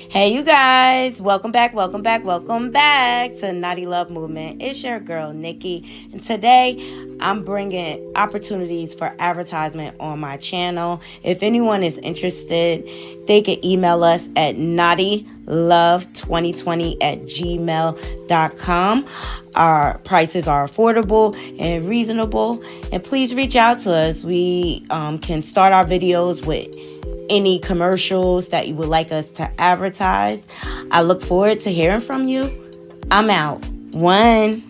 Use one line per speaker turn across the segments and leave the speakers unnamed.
Hey, you guys, welcome back to Naughty Love Movement. It's your girl, Nikki, and today I'm bringing opportunities for advertisement on my channel. If anyone is interested, they can email us at naughtylove2020@gmail.com. Our prices are affordable and reasonable, and please reach out to us. We can start our videos with any commercials that you would like us to advertise. I look forward to hearing from you. I'm out. One.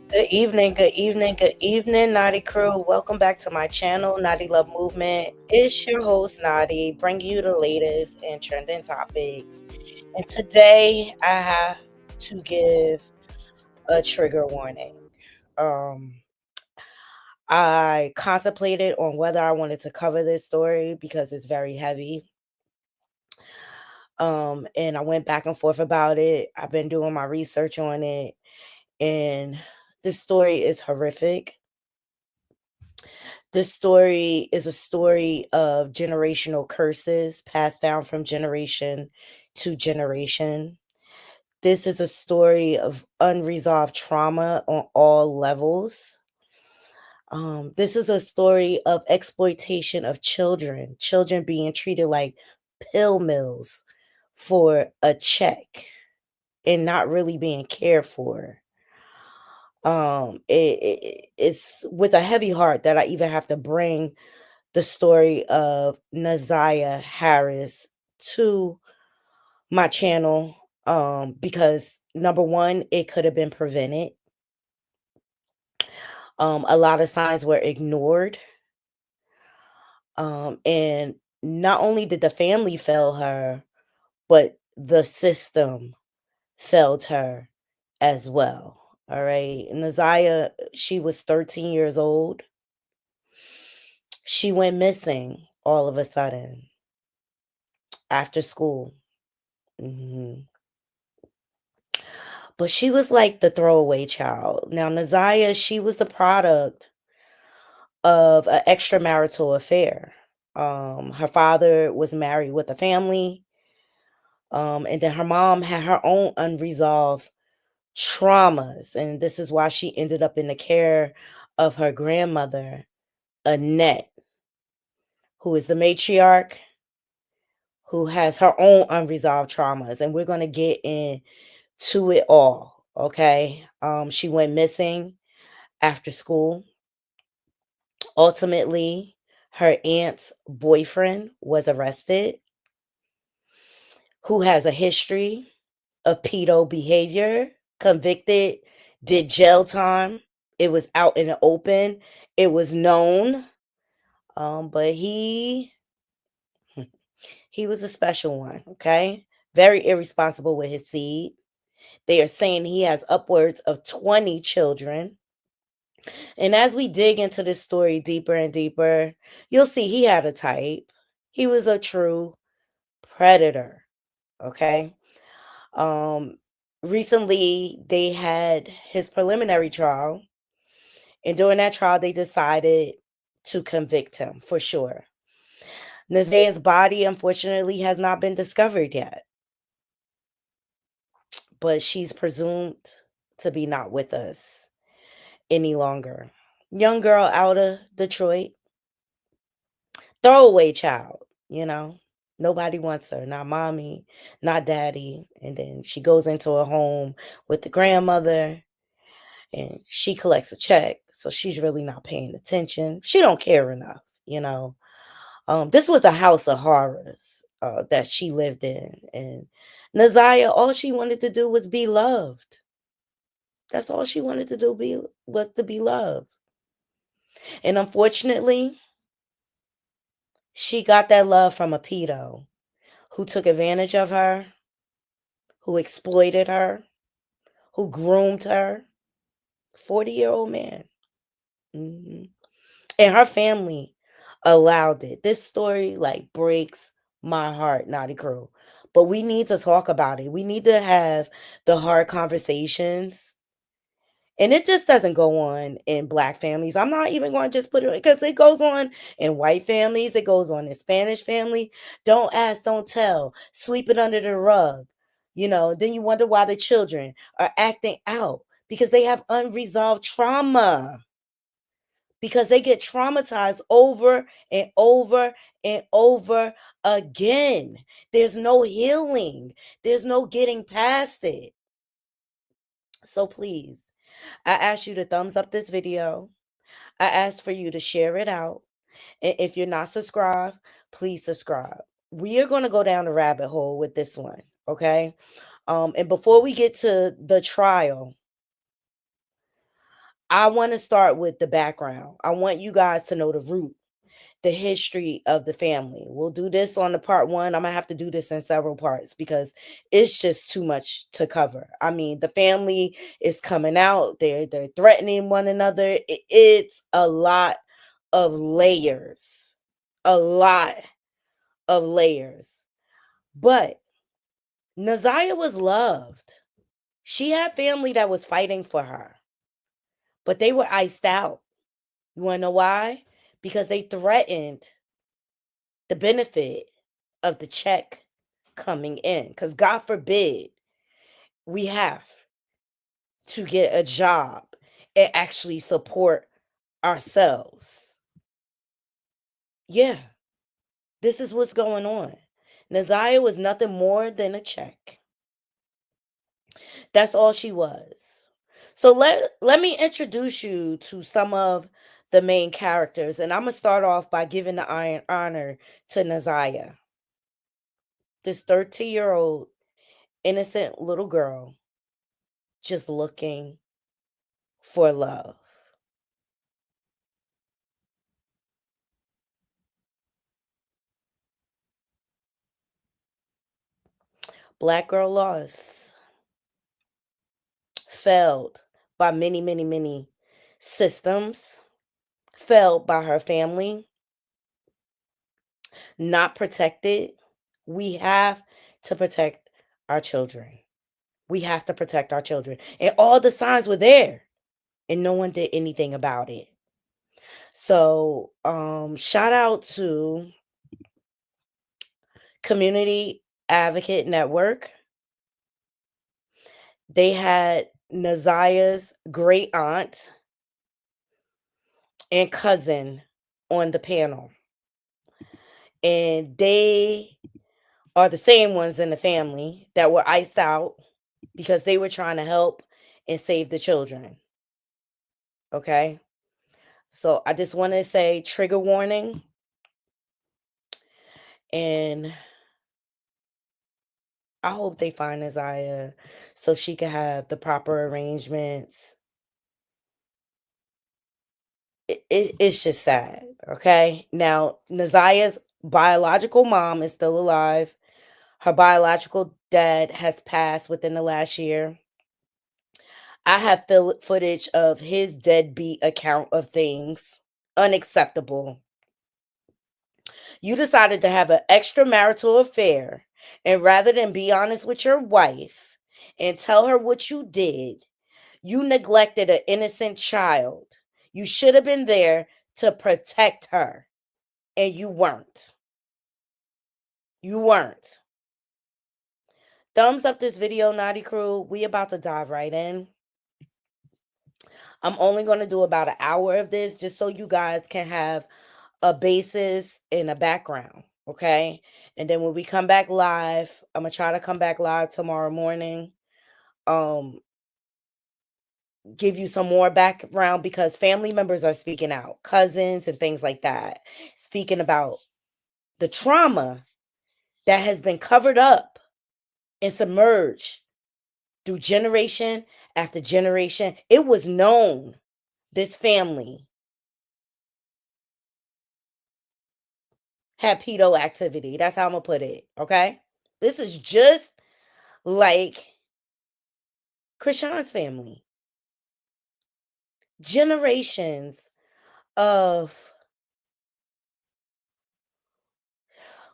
Good evening, Naughty Crew. Welcome back to my channel, Naughty Love Movement. It's your host, Naughty, bringing you the latest and trending topics. And today I have to give a trigger warning. Um, I contemplated on whether I wanted to cover this story because it's very heavy. And I went back and forth about it. I've been doing my research on it, and this story is horrific. This story is a story of generational curses passed down from generation to generation. This is a story of unresolved trauma on all levels. This is a story of exploitation of children being treated like pill mills for a check and not really being cared for. It's with a heavy heart that I even have to bring the story of Naziah Harris to my channel, because number one, it could have been prevented. A lot of signs were ignored. And not only did the family fail her, but the system failed her as well. All right. Naziah, she was 13 years old. She went missing all of a sudden after school. hmm But she was like the throwaway child. Now, Naziah, she was the product of an extramarital affair. Her father was married with a family. And then her mom had her own unresolved traumas. And this is why she ended up in the care of her grandmother, Annette, who is the matriarch, who has her own unresolved traumas. And we're going to get into it all. Okay. She went missing after school. Ultimately, her aunt's boyfriend was arrested, who has a history of pedo behavior, convicted, did jail time. It was out in the open. It was known. But he was a special one, okay? Very irresponsible with his seed. They are saying he has upwards of 20 children. And as we dig into this story deeper and deeper, you'll see he had a type. He was a true predator, okay? Um, Recently they had his preliminary trial, and during that trial they decided to convict him for sure. Nazae's body unfortunately has not been discovered yet, but she's presumed to be not with us any longer. Young girl out of Detroit, throwaway child, you know. Nobody wants her, not mommy, not daddy. And then she goes into a home with the grandmother and she collects a check, so she's really not paying attention. She don't care enough, you know. This was a house of horrors that she lived in, and Naziah, all she wanted to do was be loved. That's all she wanted to do was to be loved. And unfortunately, she got that love from a pedo who took advantage of her, who exploited her, who groomed her. 40-year-old man. Mhm. And her family allowed it. This story like breaks my heart, Naughty Crew. But we need to talk about it. We need to have the hard conversations And it just doesn't go on in black families. I'm not even going to just put it because it goes on in white families, it goes on in Spanish family. Don't ask, don't tell. Sweep it under the rug. Then you wonder why the children are acting out because they have unresolved trauma. Because they get traumatized over and over and over again. There's no healing. There's no getting past it. So please, I ask you to thumbs up this video. I ask for you to share it out. And if you're not subscribed, please subscribe. We are going to go down the rabbit hole with this one, okay? And before we get to the trial, I want to start with the background. I want you guys to know the root, the history of the family. We'll do this on the part one. I'm gonna have to do this in several parts because it's just too much to cover. I mean, the family is coming out, they're threatening one another. It's a lot of layers. A lot of layers. But Naziah was loved. She had family that was fighting for her, but they were iced out. You want to know why? Because they threatened the benefit of the check coming in. Because God forbid we have to get a job and actually support ourselves. Yeah, this is what's going on. Naziah was nothing more than a check. That's all she was. So let me introduce you to some of the main characters. And I'm going to start off by giving the honor to Naziah, this 13-year-old innocent little girl just looking for love. Black girl lost, failed by many, many, many systems, failed by her family, not protected. We have to protect our children. We have to protect our children. And all the signs were there, and no one did anything about it. So, shout out to Community Advocate Network. They had Naziah's great aunt and cousin on the panel. And they are the same ones in the family that were iced out because they were trying to help and save the children. Okay. So I just want to say trigger warning. And I hope they find Naziah so she can have the proper arrangements. It's just sad. Okay. Now, Naziah's biological mom is still alive. Her biological dad has passed within the last year. I have footage of his deadbeat account of things. Unacceptable. You decided to have an extramarital affair, and rather than be honest with your wife and tell her what you did, you neglected an innocent child. You should have been there to protect her, and you weren't. You weren't. Thumbs up this video, Naughty Crew. We about to dive right in. I'm only going to do about an hour of this just so you guys can have a basis and a background. Okay. And then when we come back live, I'm going to try to come back live tomorrow morning. Give you some more background because family members are speaking out, cousins and things like that, speaking about the trauma that has been covered up and submerged through generation after generation. It was known this family had pedo activity. That's how I'm gonna put it. Okay. This is just like Krishan's family. Generations of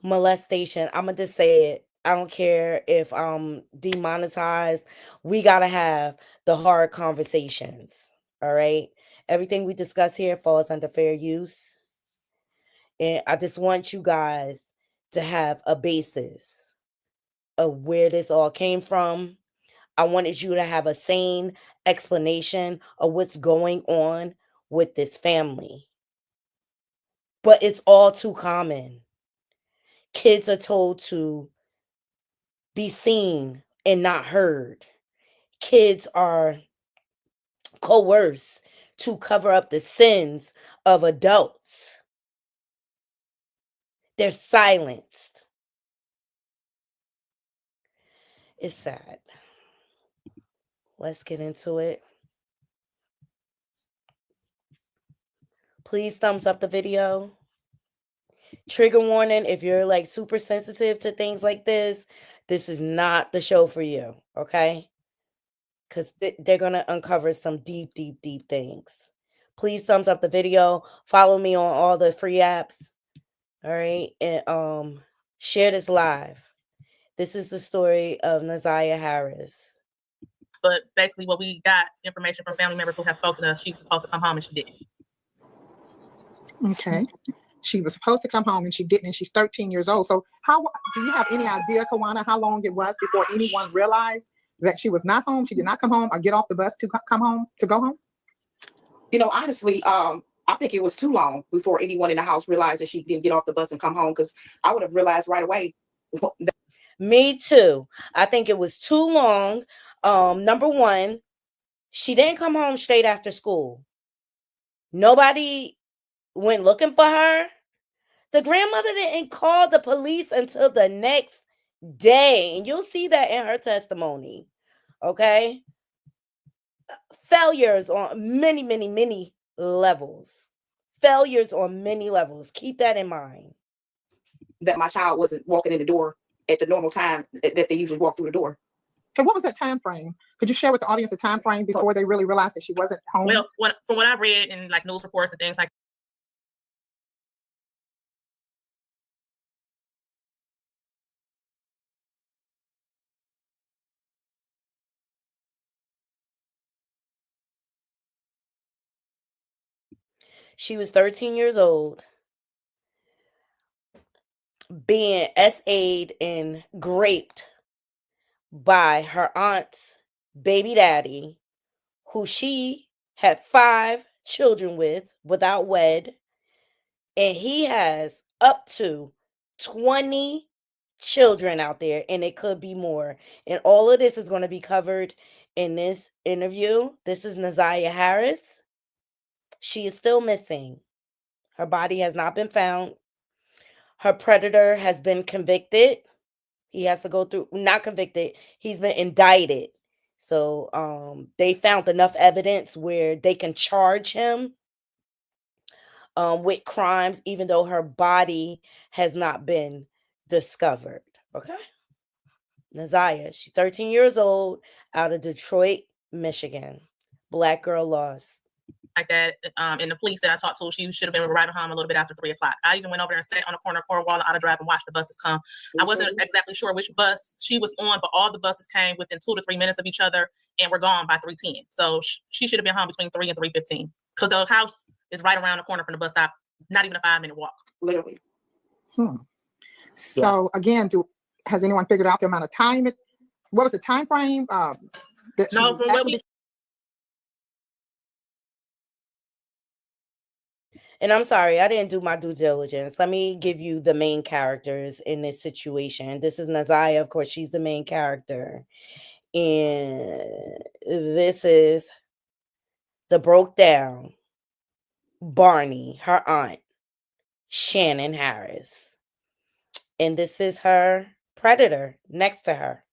molestation. I'm gonna just say it. I don't care if I'm demonetized. We got to have the hard conversations. All right. Everything we discuss here falls under fair use. And I just want you guys to have a basis of where this all came from. I wanted you to have a sane explanation of what's going on with this family. But it's all too common. Kids are told to be seen and not heard. Kids are coerced to cover up the sins of adults. They're silenced. It's sad. Let's get into it. Please thumbs up the video. Trigger warning, if you're like super sensitive to things like this is not the show for you, okay? Because they're going to uncover some deep, deep, deep things. Please thumbs up the video. Follow me on all the free apps. All right. And share this live. This is the story of Naziah Harris.
But basically what we got information from family members who have spoken to us, she was supposed to come home and she didn't.
Okay. She was supposed to come home and she didn't, and she's 13 years old. So how do you have any idea, Kawana, how long it was before anyone realized that she was not home, she did not come home or get off the bus to come home, to go home?
You know, honestly, I think it was too long before anyone in the house realized that she didn't get off the bus and come home, because I would have realized right away.
Me too. I think it was too long. Number one, she didn't come home straight after school. Nobody went looking for her. The grandmother didn't call the police until the next day. And you'll see that in her testimony. Okay? Failures on many, many, many levels. Failures on many levels. Keep that in mind.
That my child wasn't walking in the door at the normal time that they usually walk through the door.
So what was that time frame? Could you share with the audience the time frame before they really realized that she wasn't home?
Well, from what I read in like news reports and things like
she was 13 years old, being SA'd and raped by her aunt's baby daddy, who she had 5 children with without wed, and he has up to 20 children out there, and it could be more. And all of this is going to be covered in this interview. This is Naziah Harris. She is still missing. Her body has not been found. Her predator has been convicted. He has to go through, not convicted, he's been indicted. So they found enough evidence where they can charge him with crimes, even though her body has not been discovered. Okay. Naziah, she's 13 years old, out of Detroit, Michigan. Black girl lost.
like that. And the police that I talked to, she should have been arriving home a little bit after 3 o'clock. I even went over there and sat on the corner of Cornwall and Auto Drive and watched the buses come. I wasn't exactly sure which bus she was on, but all the buses came within 2 to 3 minutes of each other and were gone by 3:10. So she should have been home between 3 and 3:15, because the house is right around the corner from the bus stop, not even a 5-minute walk.
Literally.
So again, has anyone figured out the amount of time? What was the time frame?
No, from what we.
And I'm sorry, I didn't do my due diligence. Let me give you the main characters in this situation. This is Naziah. Of course, she's the main character. And this is the broke down Barney, her aunt, Shannon Harris. And this is her predator next to her.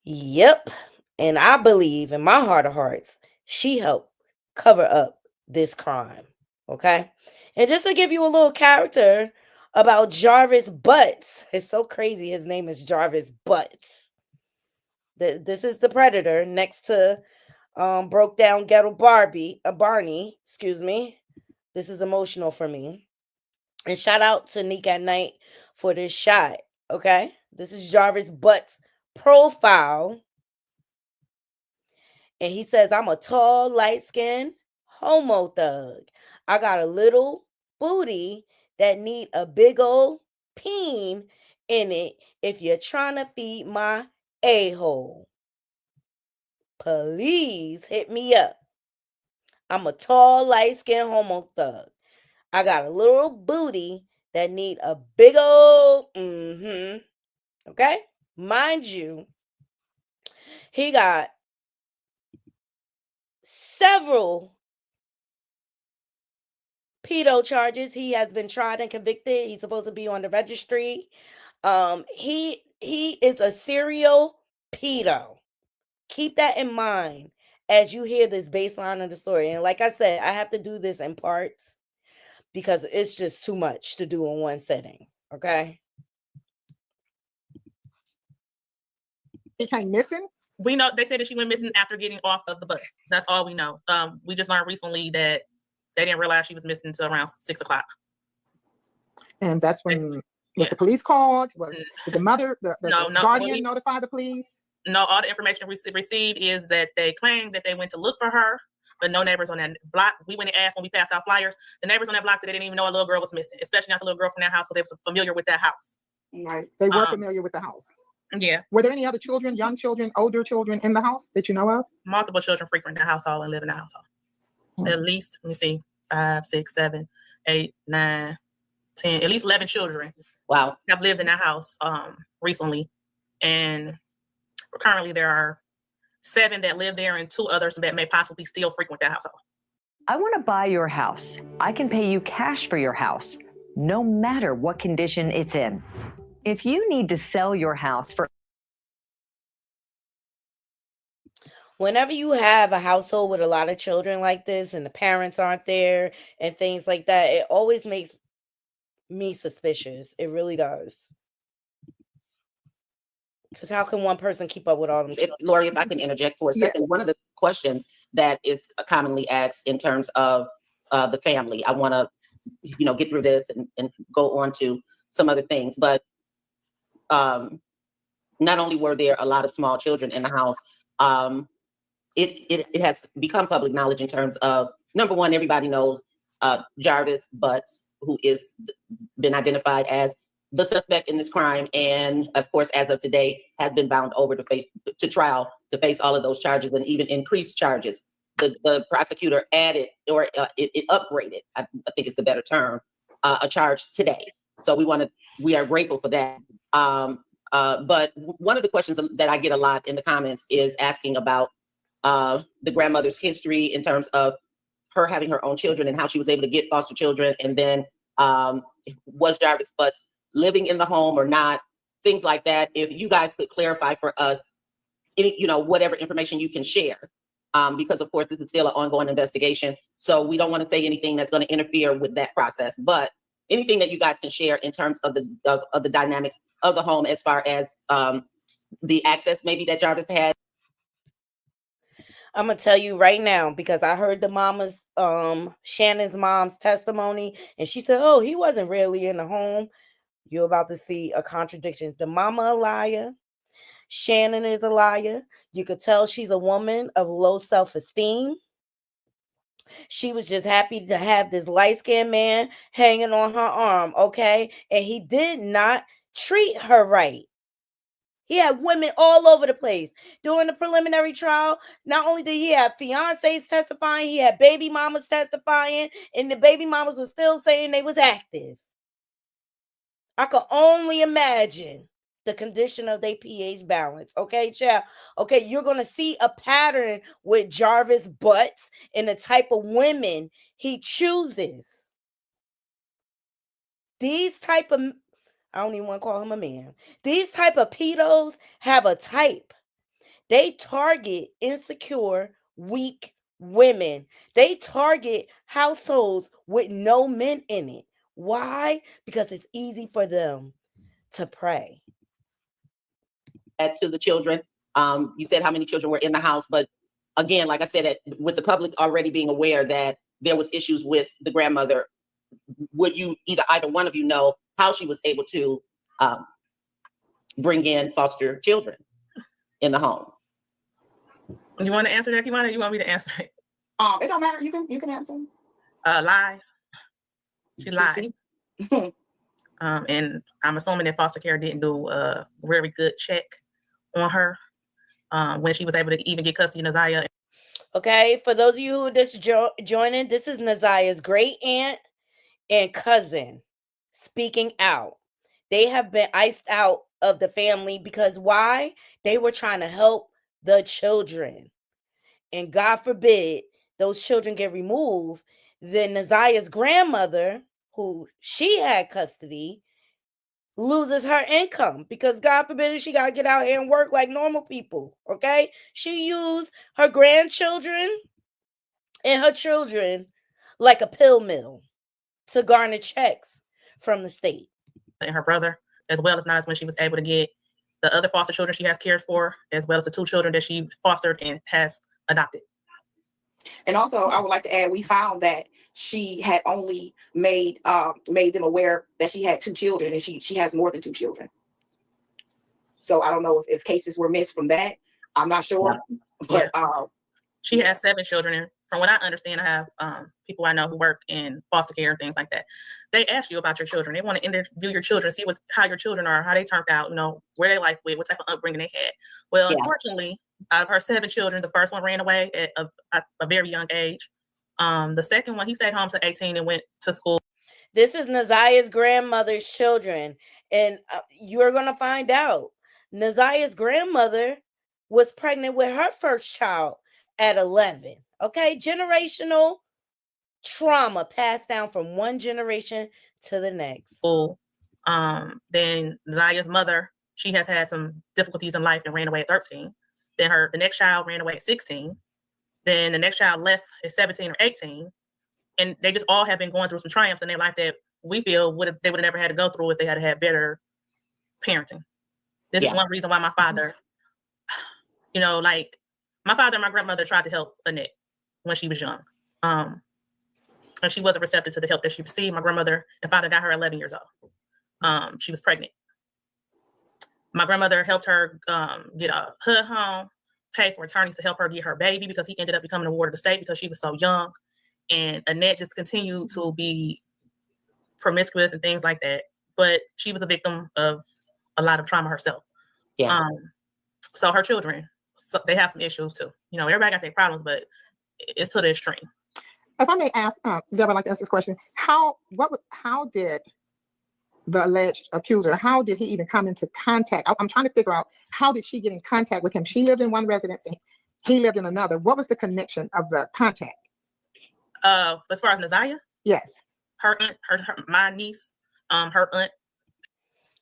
Yep. And I believe in my heart of hearts, she helped cover up this crime. Okay. And just to give you a little character about Jarvis Butts. It's so crazy. His name is Jarvis Butts. This is the predator next to broke down ghetto Barney, excuse me. This is emotional for me. And shout out to Nick at Night for this shot. Okay. This is Jarvis Butt's profile. And he says, I'm a tall, light-skinned homo thug. I got a little booty that need a big old peen in it if you're trying to feed my a-hole. Please hit me up. I'm a tall, light-skinned homo thug. I got a little booty that need a big old okay? Mind you, he got several pedo charges. He has been tried and convicted. He's supposed to be on the registry. He is a serial pedo. Keep that in mind as you hear this baseline of the story. And like I said, I have to do this in parts because it's just too much to do in one setting. Okay.
He came missing.
We know they said that she went missing after getting off of the bus. That's all we know. We just learned recently that they didn't realize she was missing until around 6 o'clock.
And that's when
Yeah.
the police called? Did the mother, the
No,
guardian notify the police?
No, all the information we received is that they claimed that they went to look for her, but no neighbors on that block. We went and asked when we passed out flyers. The neighbors on that block said they didn't even know a little girl was missing, especially not the little girl from that house because they were familiar with that house.
Right.
They were familiar with the house.
Yeah.
Were there any other children, young children, older children in the house that you know of?
Multiple children frequent the household and live in the household. At least, let me see, 5, 6, 7, 8, 9, 10, at least 11 children.
Wow.
Have lived in that house recently. And currently there are 7 that live there and 2 others that may possibly still frequent that household.
I want to buy your house. I can pay you cash for your house, no matter what condition it's in. If you need to sell your house for...
Whenever you have a household with a lot of children like this and the parents aren't there and things like that, it always makes me suspicious. It really does. Because how can one person keep up with all them?
Lori, if I can interject for a second,
Yes.
one of the questions that is commonly asked in terms of the family, I want to, get through this and go on to some other things, but not only were there a lot of small children in the house, it has become public knowledge in terms of, number one, everybody knows Jarvis Butts, who is been identified as the suspect in this crime, and of course, as of today, has been bound over to trial to face all of those charges and even increased charges. The prosecutor added, or it upgraded, I think is the better term, a charge today. So we are grateful for that. But one of the questions that I get a lot in the comments is asking about the grandmother's history in terms of her having her own children and how she was able to get foster children, and then was Jarvis Butts living in the home or not, things like that. If you guys could clarify for us, whatever information you can share, because of course this is still an ongoing investigation, so we don't want to say anything that's going to interfere with that process. But anything that you guys can share in terms of the dynamics of the home, as far as the access maybe that Jarvis had.
I'm gonna tell you right now, because I heard the mama's Shannon's mom's testimony, and she said, oh, he wasn't really in the home. You're about to see a contradiction. The mama a liar. Shannon is a liar. You could tell she's a woman of low self-esteem. She was just happy to have this light-skinned man hanging on her arm, okay? And he did not treat her right. He had women all over the place. During the preliminary trial, not only did he have fiancés testifying, he had baby mamas testifying, and the baby mamas were still saying they was active. I could only imagine the condition of their pH balance. Okay, child. Okay, you're going to see a pattern with Jarvis Butts and the type of women he chooses. These type of, I don't even want to call him a man. These type of pedos have a type. They target insecure, weak women. They target households with no men in it. Why? Because it's easy for them to prey.
To the children, you said how many children were in the house, but again, like I said, with the public already being aware that there was issues with the grandmother, would you either one of you know how she was able to bring in foster children in the home?
You want to answer that, Kiwana? Or you want me to answer it?
It don't matter. You can answer.
Lies. She
You
lied.
see?
And I'm assuming that foster care didn't do a very good check on her when she was able to even get custody of Naziah.
Okay, for those of you who just joining, this is Naziah's great aunt and cousin speaking out. They have been iced out of the family because why? They were trying to help the children. And God forbid those children get removed, then Naziah's grandmother, who she had custody, loses her income because God forbid she got to get out here and work like normal people. Okay, she used her grandchildren and her children like a pill mill to garner checks from the state.
And her brother, as well as not when she was able to get the other foster children she has cared for, as well as the 2 children that she fostered and has adopted.
And also, I would like to add, we found that she had only made them aware that she had 2 children, and she has more than 2 children. So I don't know if cases were missed from that. I'm not sure, but
she has 7 children. And from what I understand, I have people I know who work in foster care and things like that. They ask you about your children. They want to interview your children, see how your children are, how they turned out, where they life with, what type of upbringing they had. Well, unfortunately, out of her 7 children, the first one ran away at a very young age. The second one, he stayed home to 18 and went to school.
This is Naziah's grandmother's children. And you're going to find out. Naziah's grandmother was pregnant with her first child at 11. Okay, generational trauma passed down from one generation to the next.
Then Naziah's mother, she has had some difficulties in life and ran away at 13. Then the next child ran away at 16. Then the next child left at 17 or 18. And they just all have been going through some triumphs in their life that we feel they would have never had to go through if they had had better parenting. This is one reason why my father, my father and my grandmother tried to help Annette when she was young. And she wasn't receptive to the help that she received. My grandmother and father got her 11 years old. She was pregnant. My grandmother helped her get a HUD home, pay for attorneys to help her get her baby because he ended up becoming a ward of the state because she was so young. And Annette just continued to be promiscuous and things like that. But she was a victim of a lot of trauma herself. So her children, they have some issues too. Everybody got their problems, but it's to the extreme.
If I may ask, Deborah, I'd like to ask this question. How did the alleged accuser, how did he even come into contact? I'm trying to figure out, how did she get in contact with him? She lived in one residence and he lived in another. What was the connection of the contact?
As far as Naziah?
Yes.
Her aunt, my niece, her aunt.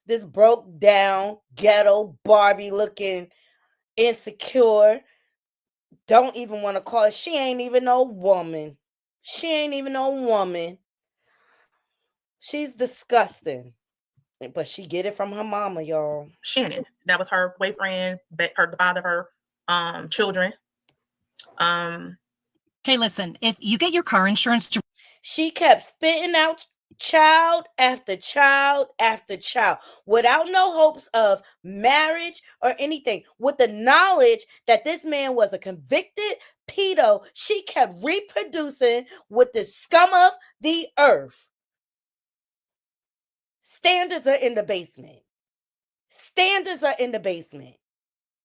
This broke down, ghetto, Barbie looking, insecure, don't even want to call it. She ain't even no woman. She's disgusting. But she get it from her mama, y'all.
Shannon. That was her boyfriend, the father of her children.
Hey, listen, if you get your car insurance,
she kept spitting out child after child after child without no hopes of marriage or anything. With the knowledge that this man was a convicted pedo, she kept reproducing with the scum of the earth. Standards are in the basement.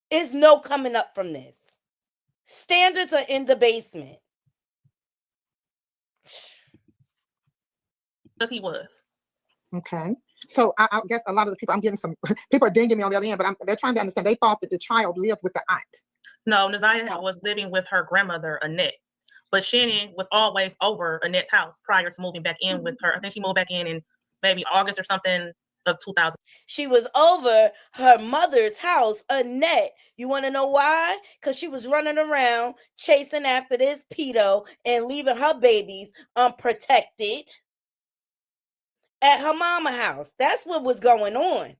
There's no coming up from this. Standards are in the basement.
He was.
Okay. So I guess a lot of the people, I'm getting some people are dinging me on the other end, but they're trying to understand. They thought that the child lived with the aunt.
No, Naziah was living with her grandmother, Annette. But Shannon was always over Annette's house prior to moving back in with her. I think she moved back in maybe August or something of 2000.
She was over her mother's house, Annette. You want to know why? Because she was running around chasing after this pedo and leaving her babies unprotected at her mama house. That's what was going on.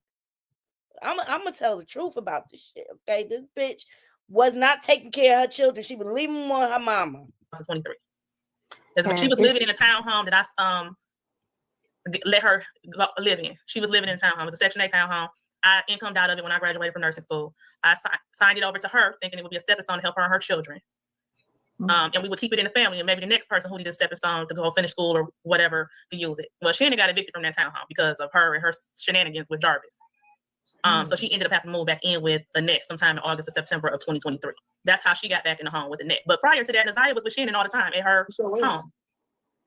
I'm gonna tell the truth about this shit, okay? This bitch was not taking care of her children. She was leaving them on her mama.
23. Because she
And
was
is-
living in a townhome that I let her live in. She was living in a townhome. It was a Section 8 townhome. I incomed out of it when I graduated from nursing school. I signed it over to her, thinking it would be a stepping stone to help her and her children. And we would keep it in the family, and maybe the next person who needed a stepping stone to go finish school or whatever could use it. Well, Shannon got evicted from that townhome because of her and her shenanigans with Jarvis. So she ended up having to move back in with Annette sometime in August or September of 2023. That's how she got back in the home with Annette. But prior to that, Naziah was with Shannon all the time at her home.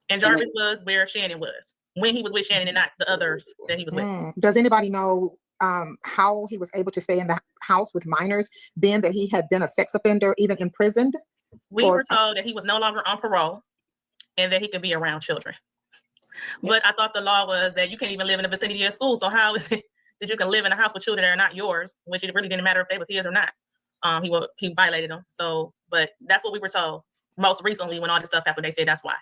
And Jarvis was where Shannon was when he was with Shannon and not the others that he was with.
Does anybody know how he was able to stay in the house with minors, being that he had been a sex offender, even imprisoned?
We were told that he was no longer on parole and that he could be around children. But I thought the law was that you can't even live in the vicinity of school. So how is it that you can live in a house with children that are not yours, which it really didn't matter if they was his or not? He violated them. So, but that's what we were told. Most recently, when all this stuff happened, they said that's why.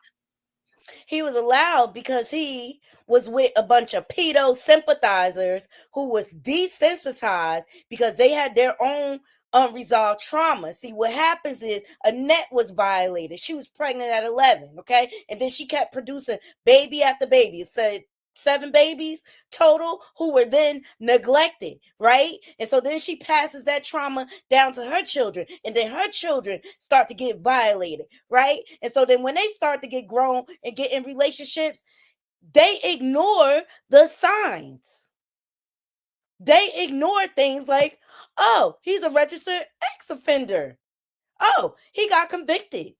He was allowed because he was with a bunch of pedo sympathizers who was desensitized because they had their own unresolved trauma. See, what happens is Annette was violated. She was pregnant at 11, okay? And then she kept producing baby after baby. It said 7 babies total who were then neglected, right? And so then she passes that trauma down to her children, and then her children start to get violated, right? And so then when they start to get grown and get in relationships, they ignore the signs. They ignore things like, oh, he's a registered ex-offender. Oh, he got convicted.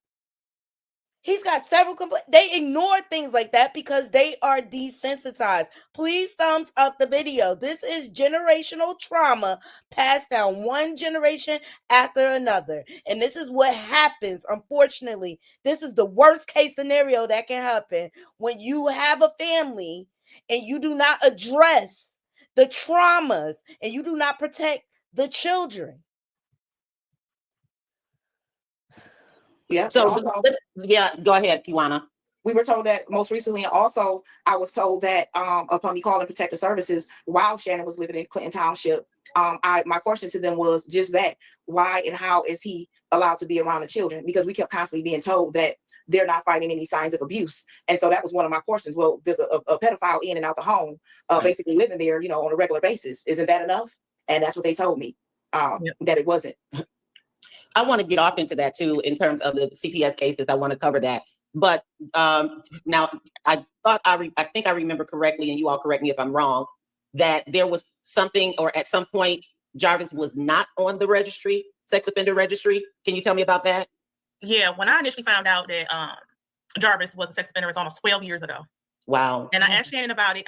He's got several complaints. They ignore things like that because they are desensitized. Please thumbs up the video. This is generational trauma passed down one generation after another. And this is what happens, unfortunately. This is the worst case scenario that can happen when you have a family and you do not address the traumas and you do not protect the
Yeah.
So,
Also,
yeah, go ahead, Kiwana.
we were told that most recently, and also I was told that upon me calling Protective Services while Shannon was living in Clinton Township, my question to them was just that: why and how is he allowed to be around the children? Because we kept constantly being told that they're not finding any signs of abuse, and so that was one of my questions. Well, there's a pedophile in and out the home, basically living there, on a regular basis. Isn't that enough? And that's what they told me, that it wasn't.
I want to get off into that too, in terms of the CPS cases. I want to cover that. But now I think I remember correctly, and you all correct me if I'm wrong, that there was something, or at some point, Jarvis was not on the registry, sex offender registry. Can you tell me about that?
Yeah, when I initially found out that Jarvis was a sex offender, it was almost 12 years ago.
Wow.
And I asked Shannon about it.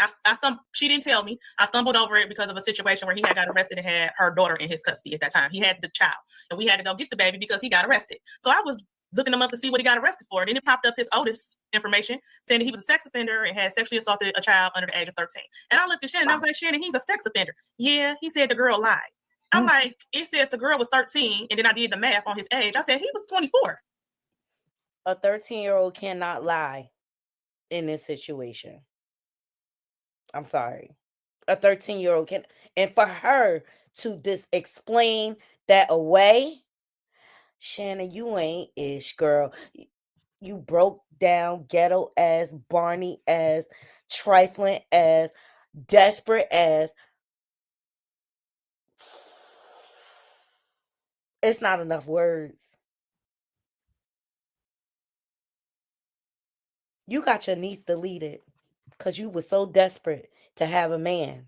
She didn't tell me. I stumbled over it because of a situation where he had got arrested and had her daughter in his custody at that time. He had the child, and we had to go get the baby because he got arrested. So I was looking him up to see what he got arrested for. And then it popped up his Otis information saying that he was a sex offender and had sexually assaulted a child under the age of 13. And I looked at Shannon and I was like, Shannon, he's a sex offender. Yeah, he said the girl lied. I'm like, it says the girl was 13, and then I did the math on his age. I said he was 24.
A 13-year-old cannot lie in this situation. I'm sorry. A 13-year-old can, and for her to just explain that away, Shannon, you ain't ish, girl. You broke down, ghetto ass, Barney ass, trifling ass, desperate ass. It's not enough words. You got your niece deleted because you were so desperate to have a man.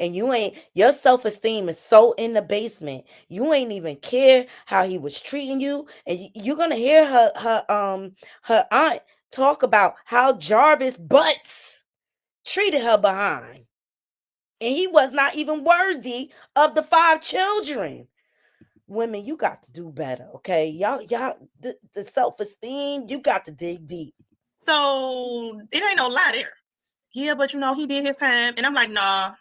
And your self-esteem is so in the basement. You ain't even care how he was treating you. And you're gonna hear her aunt talk about how Jarvis Butts treated her behind. And he was not even worthy of the 5 children. Women, you got to do better, okay? Y'all, the self-esteem, you got to dig deep.
So it ain't no lie there. Yeah, but he did his time. And I'm like, nah,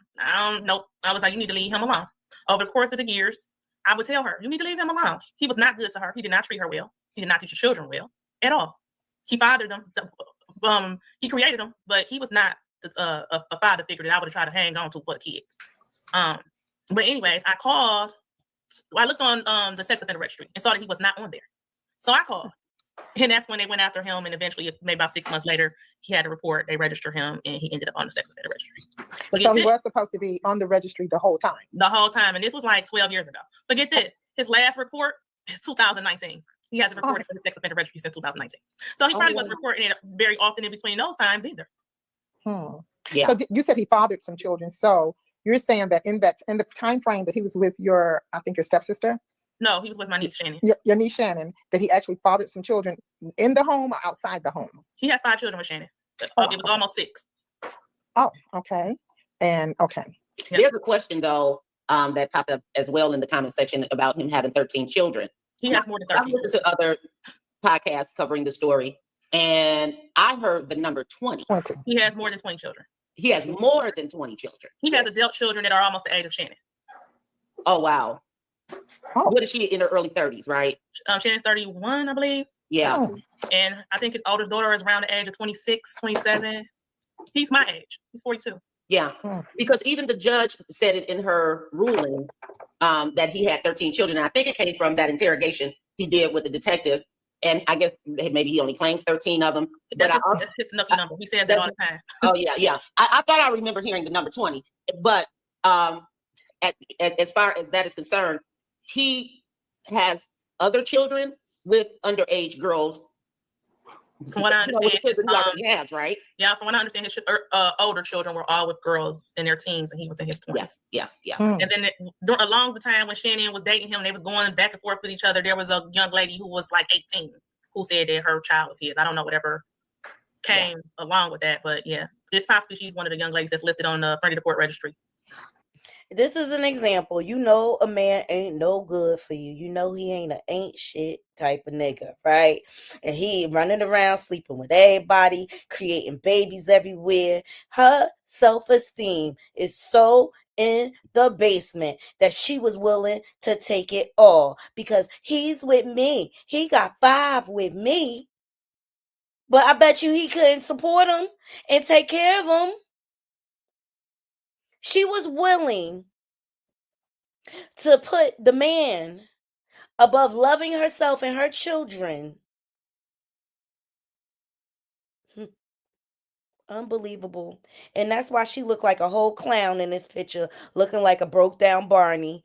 nope. I was like, you need to leave him alone. Over the course of the years, I would tell her, you need to leave him alone. He was not good to her. He did not treat her well. He did not teach her children well at all. He fathered them. He created them, but he was not a father figure that I would have tried to hang on to for the kids. But anyways, I called. I looked on the sex offender registry and saw that he was not on there. So I called. And that's when they went after him. And eventually, maybe about 6 months later, he had a report. They registered him, and he ended up on the sex offender registry. But
So he
this,
was supposed to be on the registry the whole time.
the whole time, and this was like 12 years ago. But get this, his last report is 2019. He hasn't reported for the sex offender registry since 2019. So he probably wasn't reporting it very often in between those times either.
Yeah.
So you said he fathered some children. So you're saying that in the time frame that he was with your, I think your stepsister,
No, he was with my niece Shannon.
your niece Shannon, that he actually fathered some children in the home or outside the home?
He has 5 children with Shannon. It was almost 6.
Oh, okay. And okay.
Yeah.
There's a question though, that popped up as well in the comment section about him having 13 children.
He has more than
I've
13.
listened to other podcasts covering the story, and I heard the number 20.
20.
He has more than 20 children.
He has more than 20 children.
He has
Yes.
adult children that are almost the age of Shannon.
Oh, wow.
Oh.
What is she in her early 30s, right?
Shannon's 31, I believe.
Yeah.
Oh.
And I think his oldest daughter is around the age of 26, 27. He's my age. He's 42.
Yeah.
Hmm.
Because even the judge said it in her ruling, that he had 13 children. And I think it came from that interrogation he did with the detectives. And I guess maybe he only claims 13 of them. But
That's his lucky number. He says that all the time.
Oh, yeah. I thought I remember hearing the number 20. But as far as that is concerned, he has other children with underage girls.
From what I
You know, with the
understand,
children he already has, right?
yeah, from what I understand, his older children were all with girls in their teens, and he was in his 20s.
Yeah.
Hmm.
And then along the time when Shannon was dating him, they was going back and forth with each other. There was a young lady who was like 18 who said that her child was his. I don't know whatever came along with that, but yeah, it's possibly she's one of the young ladies that's listed on the Friendly the Court registry.
This is an example. You know a man ain't no good for you. You know he ain't shit type of nigga, right? And he running around sleeping with everybody, creating babies everywhere. Her self-esteem is so in the basement that she was willing to take it all because he's with me. He got 5 with me. But I bet you he couldn't support him and take care of him. She was willing to put the man above loving herself and her children. Unbelievable. And that's why she looked like a whole clown in this picture, looking like a broke down Barney.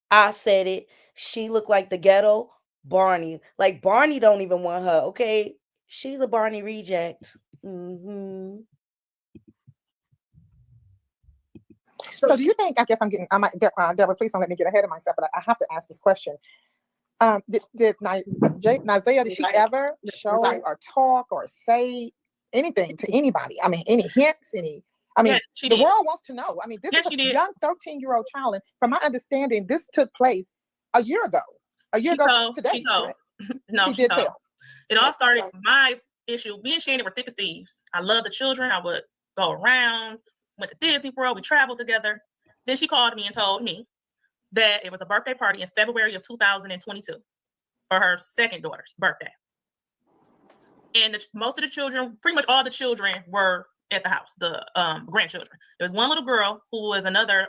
I said it. She looked like the ghetto Barney. Like Barney don't even want her, okay? She's a Barney reject. Mm-hmm.
So do you think, I guess I might, Deborah, please don't let me get ahead of myself, but I have to ask this question. Did Nizia, did she ever show or talk or say anything to anybody? I mean, any hints,
Yes, she
the
did.
world wants to know. I mean, this
Yes,
is
she
a
did.
young 13-year-old child. And from my understanding, this took place a year ago.
She told.
Today.
She told.
correct?
No,
She
she
did
told.
tell.
It all started, my issue, me and Shannon were thick as thieves. I love the children. I would go around, went to Disney World, we traveled together. Then she called me and told me that it was a birthday party in February of 2022 for her second daughter's birthday. And most of the children, pretty much all the children were at the house, the grandchildren. There was one little girl who was another,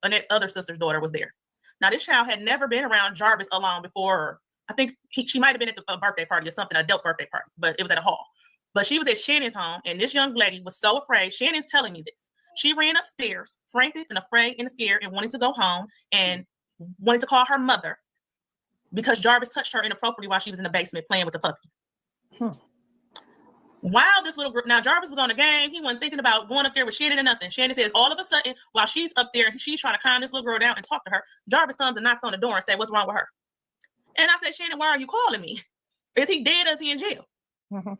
Annette's other sister's daughter was there. Now, this child had never been around Jarvis alone before. I think she might have been at the birthday party or something, adult birthday party, but it was at a hall. But she was at Shannon's home, and this young lady was so afraid. Shannon's telling me this. She ran upstairs, frantic and afraid and scared, and wanted to go home and wanted to call her mother because Jarvis touched her inappropriately while she was in the basement playing with the puppy. While this little girl, now Jarvis was on the game, he wasn't thinking about going up there with Shannon or nothing. Shannon says, all of a sudden, while she's up there, she's trying to calm this little girl down and talk to her, Jarvis comes and knocks on the door and says, what's wrong with her? And I said, Shannon, why are you calling me? Is he dead or is he in jail?
Mhm.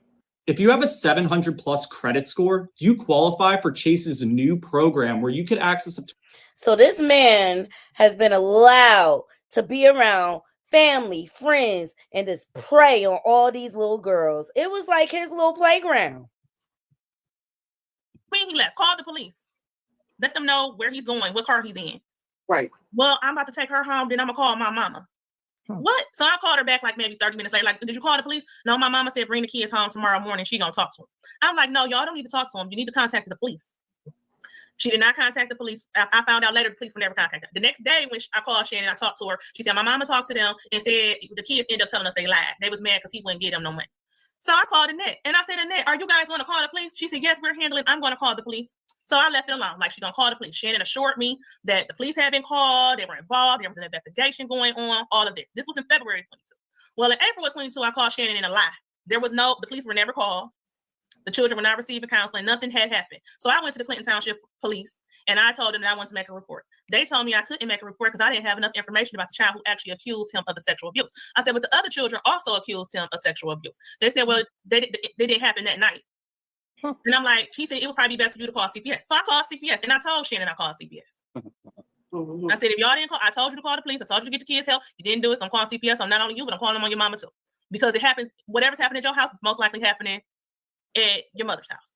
If you have a 700 plus credit score, you qualify for Chase's new program where you could access up to
So this man has been allowed to be around family, friends, and just prey on all these little girls. It was like his little playground.
When he left, called the police. Let them know where he's going, what car he's in.
Right.
Well, I'm about to take her home, then I'm gonna call my mama. What? So I called her back like maybe 30 minutes later. Like, did you call the police? No, my mama said bring the kids home tomorrow morning. She gonna talk to him. I'm like, no, y'all don't need to talk to him. You need to contact the police. She did not contact the police. I found out later the police were never contacted. The next day when I called Shannon, I talked to her. She said, my mama talked to them and said the kids ended up telling us they lied. They was mad because he wouldn't give them no money. So I called Annette and I said, Annette, are you guys going to call the police? She said, yes, we're handling. I'm going to call the police. So I left it alone. Like, she's going to call the police. Shannon assured me that the police had been called. They were involved. There was an investigation going on, all of this. This was in February 22. Well, in April of 22, I called Shannon in a lie. The police were never called. The children were not receiving counseling. Nothing had happened. So I went to the Clinton Township Police and I told them that I wanted to make a report. They told me I couldn't make a report because I didn't have enough information about the child who actually accused him of the sexual abuse. I said, but the other children also accused him of sexual abuse. They said, well, they didn't happen that night. And I'm like, she said, it would probably be best for you to call CPS. So I called CPS and I told Shannon I called CPS. I said, if y'all didn't call, I told you to call the police. I told you to get the kids help. You didn't do it. So I'm calling CPS. I'm not only you, but I'm calling them on your mama too. Because it happens, whatever's happening at your house is most likely happening at your mother's house.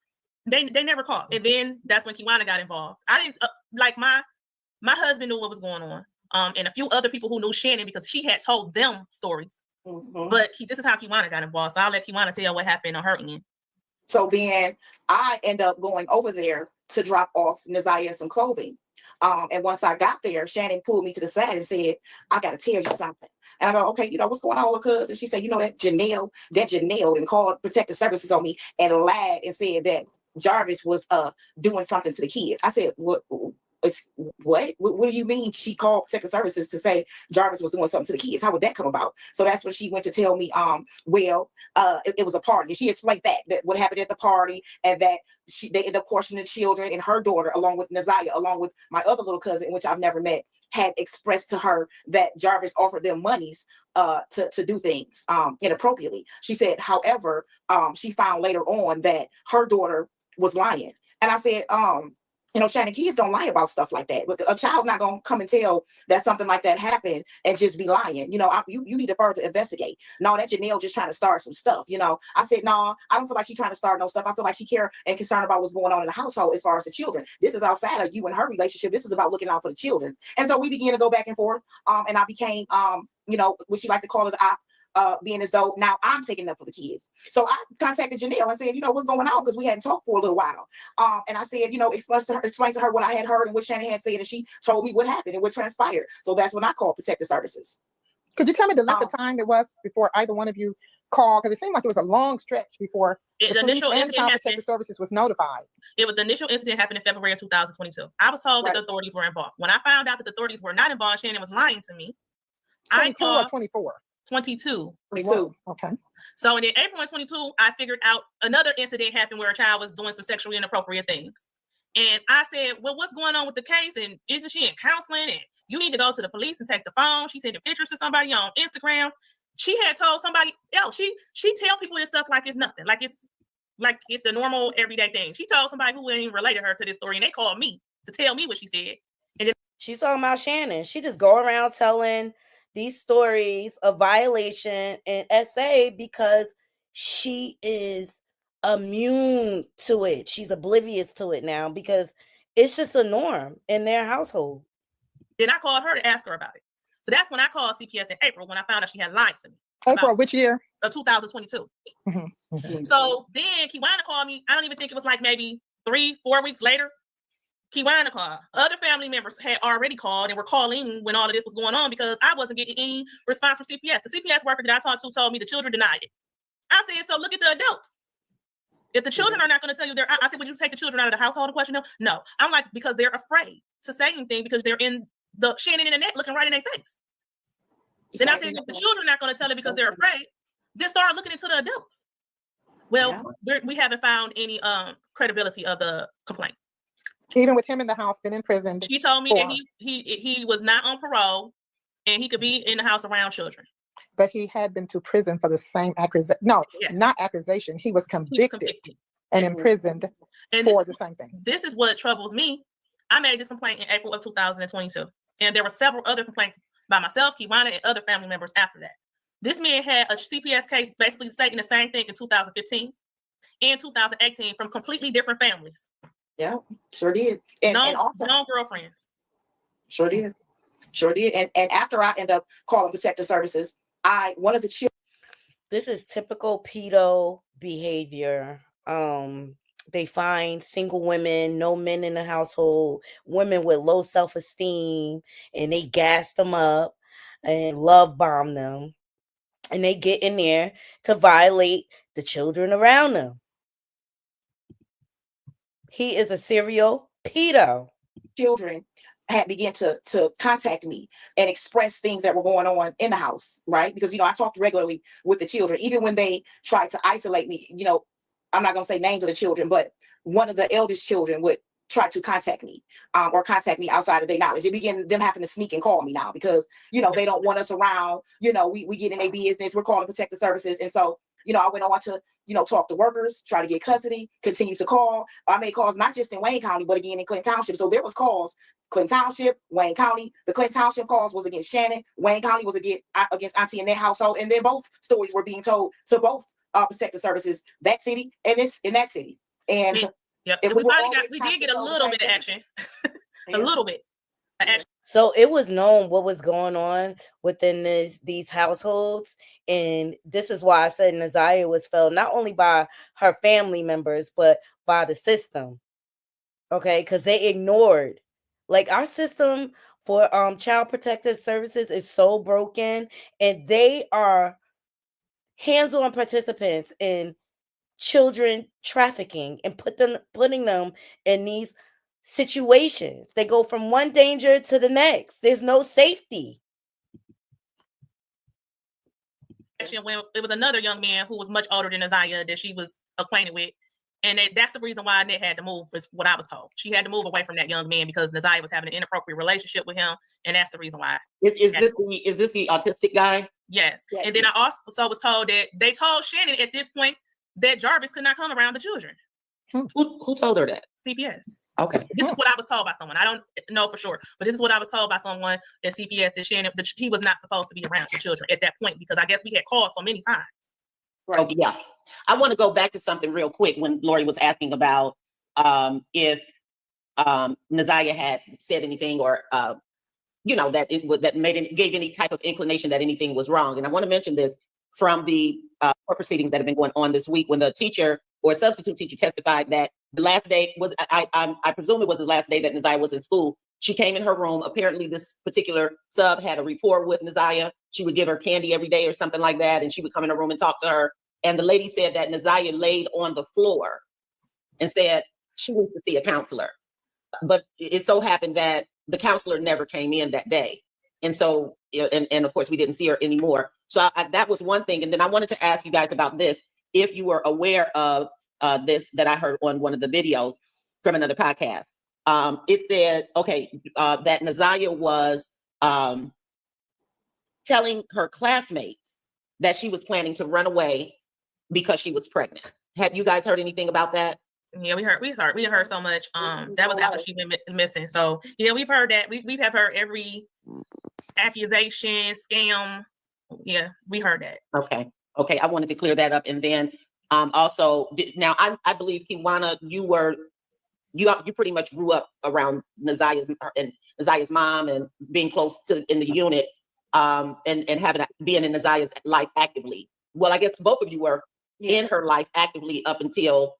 They never called. And then that's when Kiwana got involved. I didn't, like my husband knew what was going on. And a few other people who knew Shannon because she had told them stories. But this is how Kiwana got involved. So I'll let Kiwana tell what happened on her end.
So then I end up going over there to drop off Neziah some clothing. And once I got there, Shannon pulled me to the side and said, I got to tell you something. And I go, okay, what's going on, cuz? And she said, that Janelle and called Protective Services on me and lied and said that Jarvis was doing something to the kids. I said, what do you mean she called Protective Services to say Jarvis was doing something to the kids? How would that come about? So that's when she went to tell me, it was a party. And she explained that what happened at the party and that they ended up questioning the children, and her daughter, along with Neziah, along with my other little cousin, which I've never met, had expressed to her that Jarvis offered them monies to do things inappropriately. She said, however, she found later on that her daughter was lying. And I said, Shannon, kids don't lie about stuff like that. But a child not gonna come and tell that something like that happened and just be lying. You need to further investigate. No, that Janelle just trying to start some stuff. I said, no, I don't feel like she's trying to start no stuff. I feel like she care and concerned about what's going on in the household as far as the children. This is outside of you and her relationship. This is about looking out for the children. And so we began to go back and forth. And I became, what she like to call it, being as though now I'm taking up for the kids. So I contacted Janelle and said, what's going on? Because we hadn't talked for a little while. And I said, explain to her what I had heard and what Shannon had said. And she told me what happened and what transpired. So that's when I called Protective Services.
Could you tell me the length of time it was before either one of you called? Because it seemed like it was a long stretch before the initial and Child Protective Services was notified.
The initial incident happened in February of 2022. I was told that the authorities were involved. When I found out that the authorities were not involved, Shannon was lying to me.
22 or 24?
22.
Okay.
So in April of 22, I figured out another incident happened where a child was doing some sexually inappropriate things. And I said, well, what's going on with the case? And isn't she in counseling? And you need to go to the police and take the phone. She sent the pictures to somebody on Instagram. She had told somebody else. She tell people this stuff like it's nothing. Like it's the normal everyday thing. She told somebody who didn't even relate to her to this story, and they called me to tell me what she said. And then
she's talking about Shannon. She just go around telling these stories of violation and SA because she is immune to it. She's oblivious to it now because it's just a norm in their household.
Then I called her to ask her about it. So that's when I called CPS in April when I found out she had lied to me.
April, which year?
2022.
Mm-hmm.
So then Kiwana called me. I don't even think it was like maybe 3-4 weeks later. Kiwana called. Other family members had already called and were calling when all of this was going on because I wasn't getting any response from CPS. The CPS worker that I talked to told me the children denied it. I said, so look at the adults. If the children are not going to tell you I said, would you take the children out of the household and question them? No. I'm like, because they're afraid to say anything because they're in the Shannon internet looking right in their face. Then I said, if the children are not going to tell it because they're afraid, then start looking into the adults. Well, we haven't found any credibility of the complaint.
Even with him in the house, been in prison.
She told me that he was not on parole and he could be in the house around children.
But he had been to prison for the same accusation. No, not accusation. He was convicted and imprisoned for the same thing.
This is what troubles me. I made this complaint in April of 2022. And there were several other complaints by myself, Kiwana, and other family members after that. This man had a CPS case basically stating the same thing in 2015 and 2018 from completely different families.
Yeah, sure did. And also
girlfriends.
Sure did. And after I end up calling Protective Services, one of the children.
This is typical pedo behavior. They find single women, no men in the household, women with low self-esteem, and they gas them up and love bomb them. And they get in there to violate the children around them. He is a serial pedo.
Children had began to contact me and express things that were going on in the house, right? Because I talked regularly with the children, even when they tried to isolate me. I'm not gonna say names of the children, but one of the eldest children would try to contact me, or contact me outside of their knowledge. It began them having to sneak and call me now because they don't want us around. We get in their business. We're calling protective services, and so I went on to talk to workers, try to get custody, continue to call. I made calls not just in Wayne County, but again in Clinton Township. So there was calls, Clinton Township, Wayne County. The Clinton Township calls was against Shannon. Wayne County was against Auntie and their household. And then both stories were being told to both protective services, that city and in that city. And
Yep.
if
We
were
finally
always
we did get a
constantly
little
told
bit
the
of
same
action.
thing.
A little bit. of action.
So it was known what was going on within these households. And this is why I said Naziah was felt not only by her family members, but by the system. Okay, because they ignored. Like, our system for child protective services is so broken, and they are hands-on participants in children trafficking and putting them in these situations. They go from one danger to the next. There's no safety.
Actually, when it was another young man who was much older than Naziah that she was acquainted with. And that's the reason why Annette had to move, is what I was told. She had to move away from that young man because Naziah was having an inappropriate relationship with him. And that's the reason why.
Is this the autistic guy?
Yes.
Yes.
And then I also was told that they told Shannon at this point that Jarvis could not come around the children.
Who told her that?
CPS.
Okay.
This is what I was told by someone. I don't know for sure, but this is what I was told by someone at CPS, that Shannon, that he was not supposed to be around the children at that point, because I guess we had called so many times.
Right.
Oh, yeah. I want to go back to something real quick when Lori was asking about if Naziah had said anything, or that gave any type of inclination that anything was wrong. And I want to mention this from the court proceedings that have been going on this week, when the teacher or substitute teacher testified that the last day was, I presume it was the last day that Naziah was in school. She came in her room. Apparently, this particular sub had a rapport with Naziah. She would give her candy every day or something like that, and she would come in her room and talk to her. And the lady said that Naziah laid on the floor and said she needs to see a counselor. But it so happened that the counselor never came in that day. And so, and of course, we didn't see her anymore. So that was one thing. And then I wanted to ask you guys about this, if you were aware of this that I heard on one of the videos from another podcast. It said, that Naziah was telling her classmates that she was planning to run away because she was pregnant. Have you guys heard anything about that?
Yeah, we heard so much. That was after she went missing. So yeah, we've heard that. We have heard every accusation, scam. Yeah, we heard that.
Okay. I wanted to clear that up. And then also, now I believe, Kiwana, you pretty much grew up around Naziah's mom, and being close to in the unit, and being in Naziah's life actively. Well, I guess both of you were in her life actively up until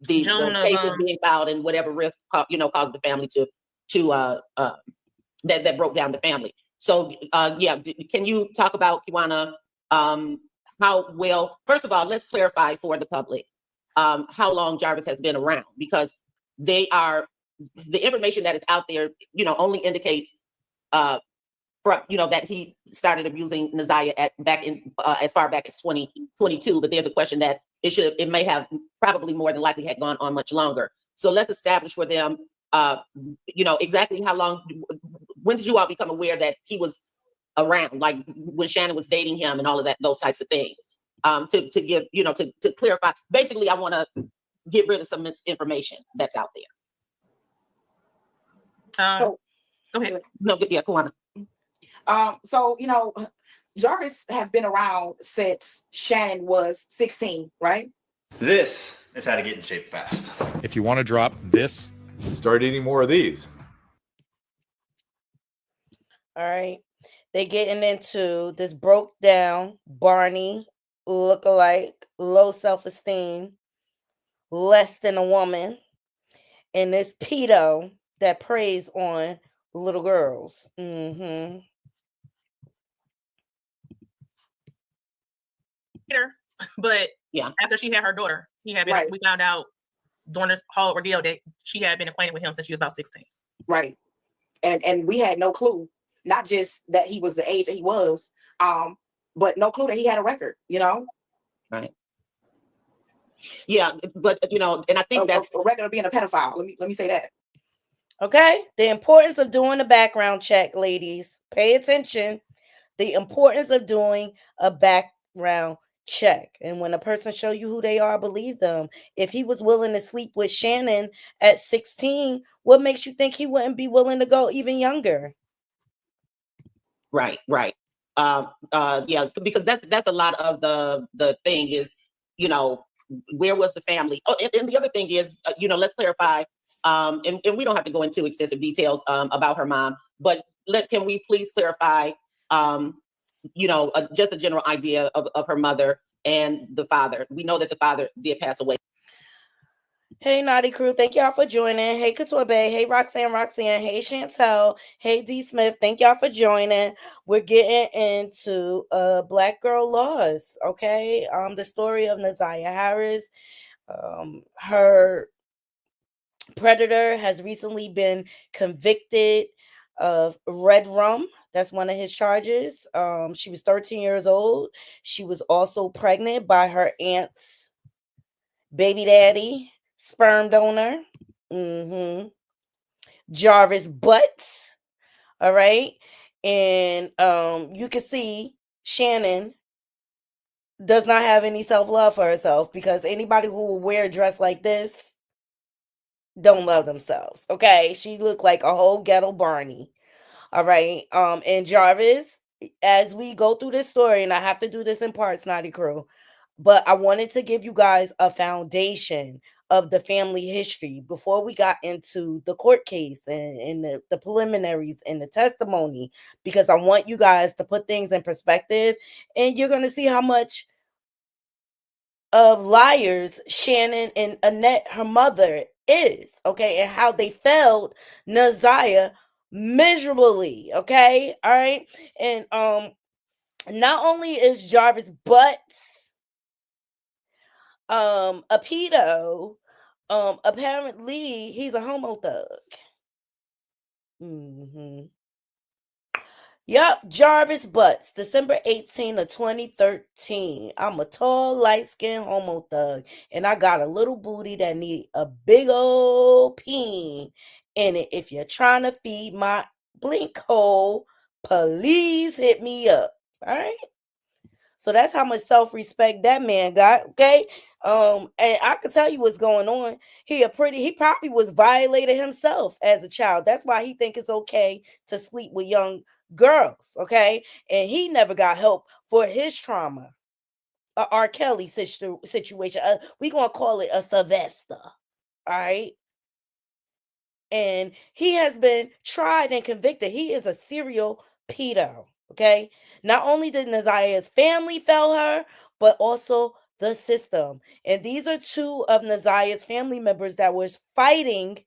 the cases being filed and whatever rift caused the family to that broke down the family. So can you talk about, Kiwana, how well, first of all, let's clarify for the public how long Jarvis has been around, because the information that is out there only indicates that he started abusing Naziah as far back as 2022, but there's a question that it may have probably more than likely had gone on much longer. So let's establish for them, exactly how long. When did you all become aware that he was around, like when Shannon was dating him and all of that, those types of things? To give, to clarify. Basically, I want to get rid of some misinformation that's out there.
So,
Go ahead.
No, yeah, Kiwana.
So, Jarvis have been around since Shannon was 16, right?
This is how to get in shape fast.
If you want to drop this, start eating more of these.
All right. They getting into this broke down Barney lookalike, low self-esteem less than a woman, and this pedo that preys on little girls.
But
Yeah.
after she had her daughter, he had been.
Right.
We found out during this whole ordeal that she had been acquainted with him since she was about 16.
Right. And we had no clue, not just that he was the age that he was, but no clue that he had a record, you know?
Right. Yeah, but and I think that's
a record of being a pedophile. Let me say that.
Okay, the importance of doing a background check, ladies. Pay attention. The importance of doing a background check. And when a person show you who they are, believe them. If he was willing to sleep with Shannon at 16, what makes you think he wouldn't be willing to go even younger?
right. Yeah, because that's a lot of the thing is, where was the family? Oh, and the other thing is, let's clarify. And we don't have to go into extensive details about her mom, but can we please clarify, just a general idea of her mother and the father. We know that the father did pass away.
Hey, Naughty Crew. Thank y'all for joining. Hey, Couture Bay. Hey, Roxanne. Hey, Chantel. Hey, D. Smith. Thank y'all for joining. We're getting into Black Girl Lost, okay? The story of Naziah Harris. Her predator has recently been convicted of red rum. That's one of his charges. She was 13 years old. She was also pregnant by her aunt's baby daddy, sperm donor, Jarvis Butts. All right. And you can see Shannon does not have any self-love for herself, because anybody who will wear a dress like this don't love themselves. Okay. She looked like a whole ghetto Barney. All right. And Jarvis, as we go through this story, and I have to do this in parts, Naughty Crew, but I wanted to give you guys a foundation of the family history before we got into the court case and the preliminaries and the testimony, because I want you guys to put things in perspective, and you're going to see how much of liars Shannon and Annette, her mother, is, okay, and how they failed Naziah miserably, okay? All right. And not only is Jarvis Butts a pedo, apparently he's a homo thug. Yup, Jarvis Butts, December 18 of 2013. I'm a tall, light-skinned homo thug, and I got a little booty that need a big old peen in it. If you're trying to feed my blink hole, please hit me up. All right? So that's how much self-respect that man got, okay? And I can tell you what's going on. He probably was violated himself as a child. That's why he think it's okay to sleep with young girls, okay? And he never got help for his trauma. A R. Kelly situation. We're going to call it a Sylvester, all right? And he has been tried and convicted. He is a serial pedo, okay? Not only did Naziah's family fail her, but also the system. And these are two of Naziah's family members that was fighting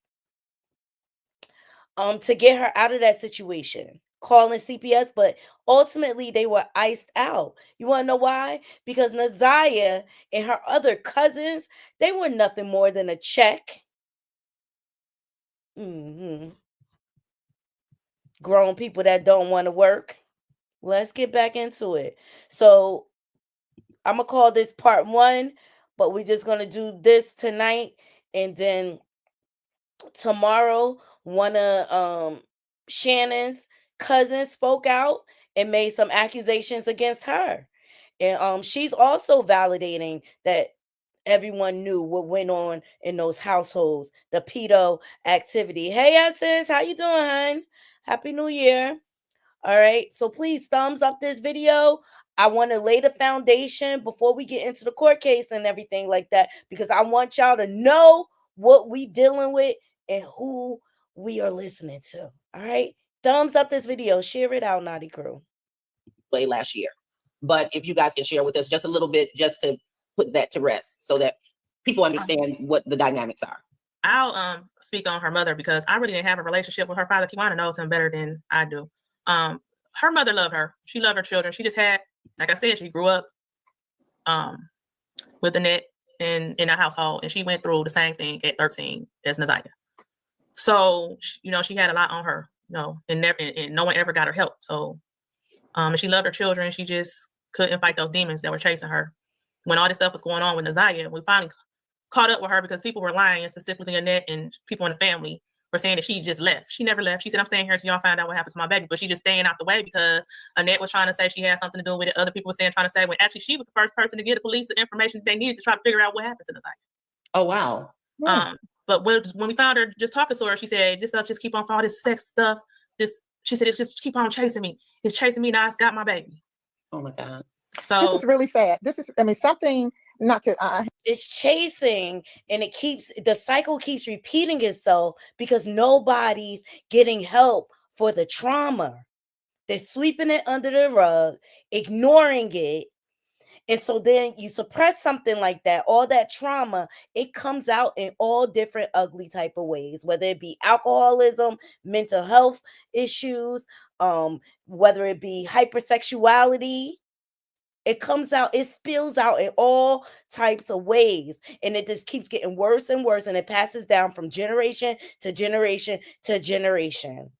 to get her out of that situation, calling CPS, but ultimately they were iced out. You want to know why? Because Naziah and her other cousins, they were nothing more than a check. Grown people that don't want to work. Let's get back into it. So I'm going to call this part 1, but we're just going to do this tonight. And then tomorrow, one of Shannon's cousins spoke out and made some accusations against her. And she's also validating that everyone knew what went on in those households, the pedo activity. Hey, Essence, how you doing, hon? Happy New Year. All right. So please thumbs up this video. I want to lay the foundation before we get into the court case and everything like that, because I want y'all to know what we dealing with and who we are listening to. All right. Thumbs up this video. Share it out, Naughty Crew.
Last year. But if you guys can share with us just a little bit, just to put that to rest, so that people understand what the dynamics are.
I'll speak on her mother because I really didn't have a relationship with her father. Kiwana knows him better than I do. Her mother loved her. She loved her children. She just had, like I said, she grew up with Annette in a household, and she went through the same thing at 13 as Naziah. So, she had a lot on her, and no one ever got her help. So, and she loved her children. She just couldn't fight those demons that were chasing her. When all this stuff was going on with Naziah, we finally caught up with her because people were lying, and specifically Annette and people in the family were saying that she just left. She never left. She said, I'm staying here until y'all find out what happened to my baby. But she just staying out the way because Annette was trying to say she had something to do with it. Other people were trying to say, when actually she was the first person to give the police the information they needed to try to figure out what happened to Naziah.
Oh, wow.
But when we found her just talking to her, she said, this stuff just keep on all this sex stuff. She said, it's just keep on chasing me. It's chasing me. Now it's got my baby.
Oh my God.
So this is really sad. Something not to,
it's chasing, and the cycle keeps repeating itself because nobody's getting help for the trauma. They're sweeping it under the rug, ignoring it. And so then you suppress something like that, all that trauma, it comes out in all different ugly type of ways, whether it be alcoholism, mental health issues, whether it be hypersexuality. It comes out, it spills out in all types of ways. And it just keeps getting worse and worse. And it passes down from generation to generation to generation.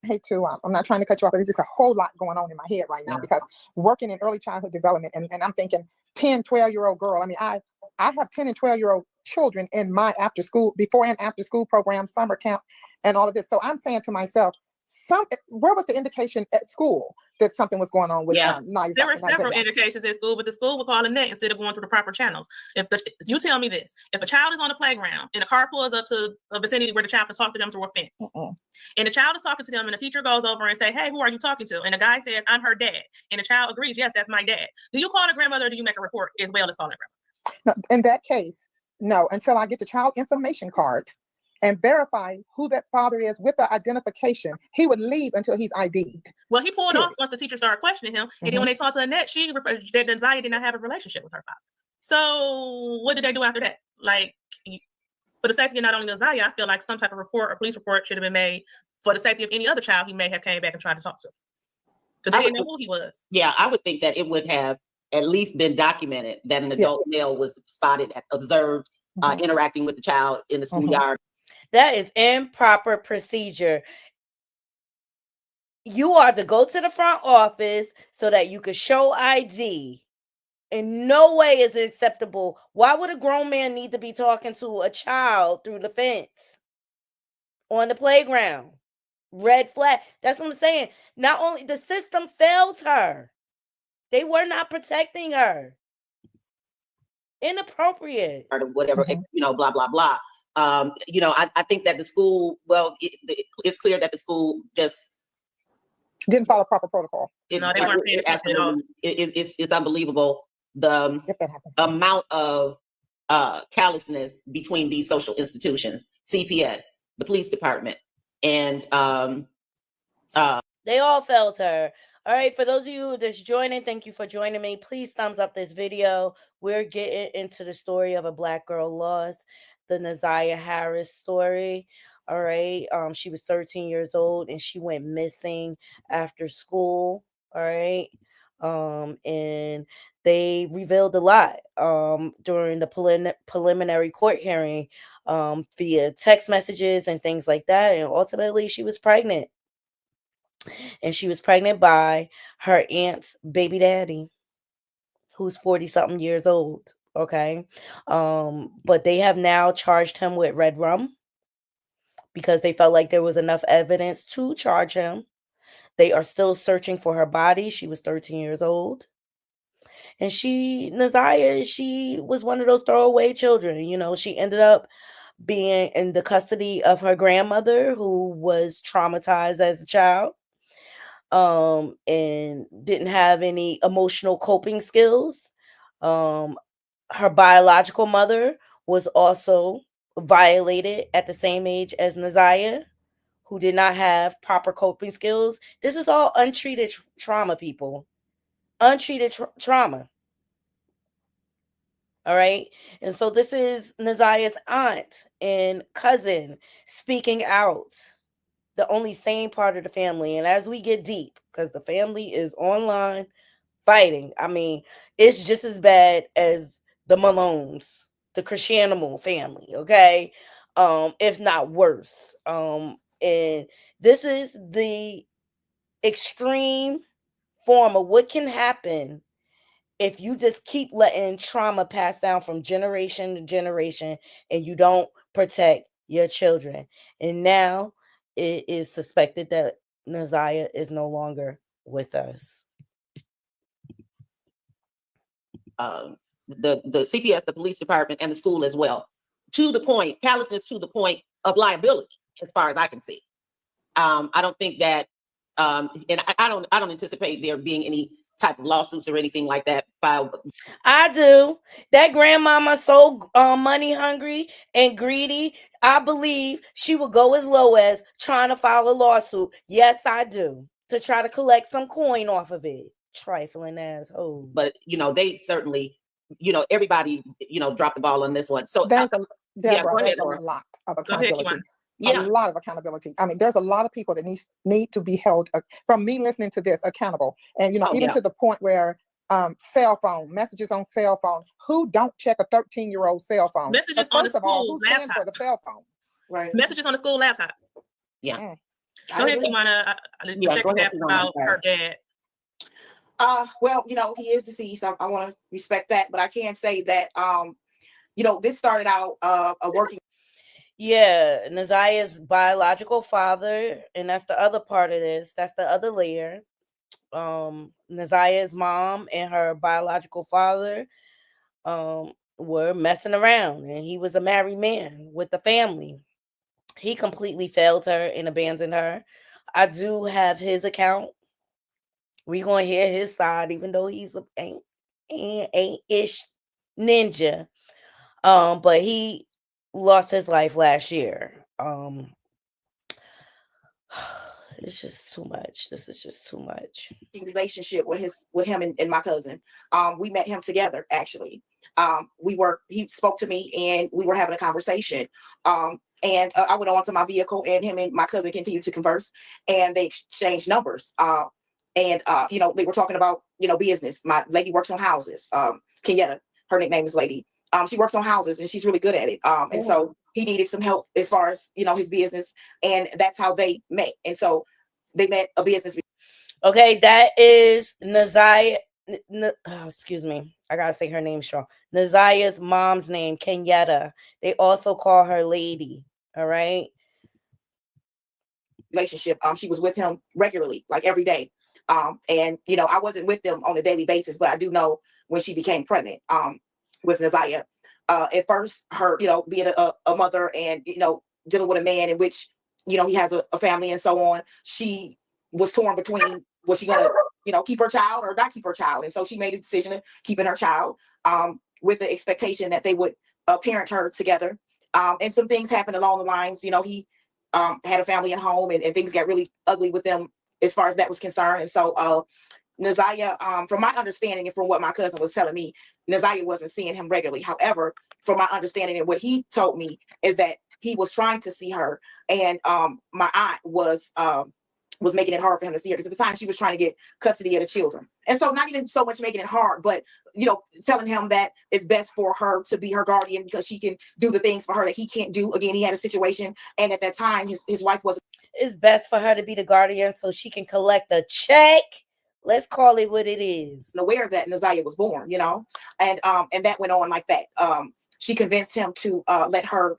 Hate to, I'm not trying to cut you off, but there's just a whole lot going on in my head right now because working in early childhood development, and I'm thinking 10, 12-year-old girl. I mean, I have 10 and 12-year-old children in my before and after school program, summer camp, and all of this. So I'm saying to myself, where was the indication at school that something was going on with Naziah?
There were several indications at school, but the school would call Annette instead of going through the proper channels. You tell me this, if a child is on the playground and a car pulls up to a vicinity where the child can talk to them through a fence, and the child is talking to them, and the teacher goes over and say, hey, who are you talking to? And the guy says, I'm her dad. And the child agrees, yes, that's my dad. Do you call the grandmother, or do you make a report as well as calling the grandmother?
No, in that case, no, until I get the child information card and verify who that father is with the identification. He would leave until he's ID'd.
Well, he pulled off once the teacher started questioning him. And then when they talked to Annette, she referred that Naziah did not have a relationship with her father. So what did they do after that? Like, for the safety of not only Naziah, I feel like some type of report or police report should have been made for the safety of any other child he may have came back and tried to talk to. Because they didn't know who he was.
Yeah, I would think that it would have at least been documented that an adult male was spotted, observed, interacting with the child in the schoolyard.
That is improper procedure. You are to go to the front office so that you could show ID. In no way is it acceptable. Why would a grown man need to be talking to a child through the fence on the playground? Red flag. That's what I'm saying. Not only the system failed her, they were not protecting her. Inappropriate.
Or whatever, blah, blah, blah. I think that the school, it's clear that the school just
didn't follow proper protocol.
No, they weren't paying attention at all.
It's unbelievable the amount of callousness between these social institutions, CPS, the police department, and
they all failed her. All right, for those of you that's joining, thank you for joining me. Please thumbs up this video. We're getting into the story of a Black girl lost, the Naziah Harris story. All right, she was 13 years old and she went missing after school. All right, and they revealed a lot during the preliminary court hearing via text messages and things like that. And ultimately, she was pregnant. And she was pregnant by her aunt's baby daddy, who's 40-something years old. Okay. But they have now charged him with red rum because they felt like there was enough evidence to charge him. They are still searching for her body. She was 13 years old. And Naziah, she was one of those throwaway children. She ended up being in the custody of her grandmother, who was traumatized as a child. And didn't have any emotional coping skills. Her biological mother was also violated at the same age as Naziah, who did not have proper coping skills. This is all untreated trauma, people. Untreated trauma. All right. And so this is Naziah's aunt and cousin speaking out, the only sane part of the family. And as we get deep, because the family is online fighting, I mean, it's just as bad as the Malones, the Cristiano family, okay? If not worse. And this is the extreme form of what can happen if you just keep letting trauma pass down from generation to generation and you don't protect your children. And now it is suspected that Naziah is no longer with us.
The CPS, the police department, and the school as well, to the point, callousness to the point of liability, as far as I can see. I don't think that, and I don't anticipate there being any type of lawsuits or anything like that filed.
I do. That grandmama so money hungry and greedy, I believe she would go as low as trying to file a lawsuit. Yes, I do. To try to collect some coin off of it. Trifling asshole.
But, they certainly, everybody, dropped the ball on this one. So
There's a,
yeah,
Deborah,
go
there's
ahead,
a
Laura.
lot of
Go ahead,
accountability.
Kiwana.
A lot of accountability. I mean, there's a lot of people that need to be held, from me listening to this, accountable. And, even to the point where cell phone, messages on cell phone, who don't check a 13-year-old cell phone?
Messages on the
First of all,
school
who's paying for
laptop.
the cell phone?
Right.
Messages on the school laptop.
Yeah.
Go ahead, Kiwana. The
Yeah, go
second
ahead,
half is
Kiwana.
about her dad.
Well, he is deceased. I want to respect that, but I can say that, this started out a working.
Yeah, Naziah's biological father, and that's the other part of this. That's the other layer. Naziah's mom and her biological father were messing around, and he was a married man with a family. He completely failed her and abandoned her. I do have his account. We gonna hear his side, even though he's a ain't-ish ninja. But he lost his life last year. It's just too much. This is just too much.
Relationship with him and my cousin. We met him together, actually. He spoke to me and we were having a conversation. And I went on to my vehicle and him and my cousin continued to converse and they exchanged numbers. And they were talking about, business. My lady works on houses. Kenyetta, her nickname is Lady. She works on houses and she's really good at it. And so he needed some help as far as, his business. And that's how they met. And so they met a business.
Okay, that is Naziah. Excuse me. I gotta say her name strong. Naziah's mom's name, Kenyetta. They also call her Lady. All right.
Relationship. She was with him regularly, like every day. And I wasn't with them on a daily basis, but I do know when she became pregnant with Naziah. At first, her, being a mother and dealing with a man in which he has a family and so on, she was torn between was she gonna keep her child or not keep her child, and so she made a decision of keeping her child with the expectation that they would parent her together. And some things happened along the lines. He had a family at home, and things got really ugly with them as far as that was concerned. And so Naziah, from my understanding and from what my cousin was telling me, Naziah wasn't seeing him regularly. However, from my understanding and what he told me is that he was trying to see her, and my aunt was making it hard for him to see her because at the time she was trying to get custody of the children. And so not even so much making it hard, but telling him that it's best for her to be her guardian because she can do the things for her that he can't do. Again, he had a situation, and at that time his wife wasn't.
It's best for her to be the guardian so she can collect a check. Let's call it what it is.
Aware that Naziah was born, and that went on like that. She convinced him to let her.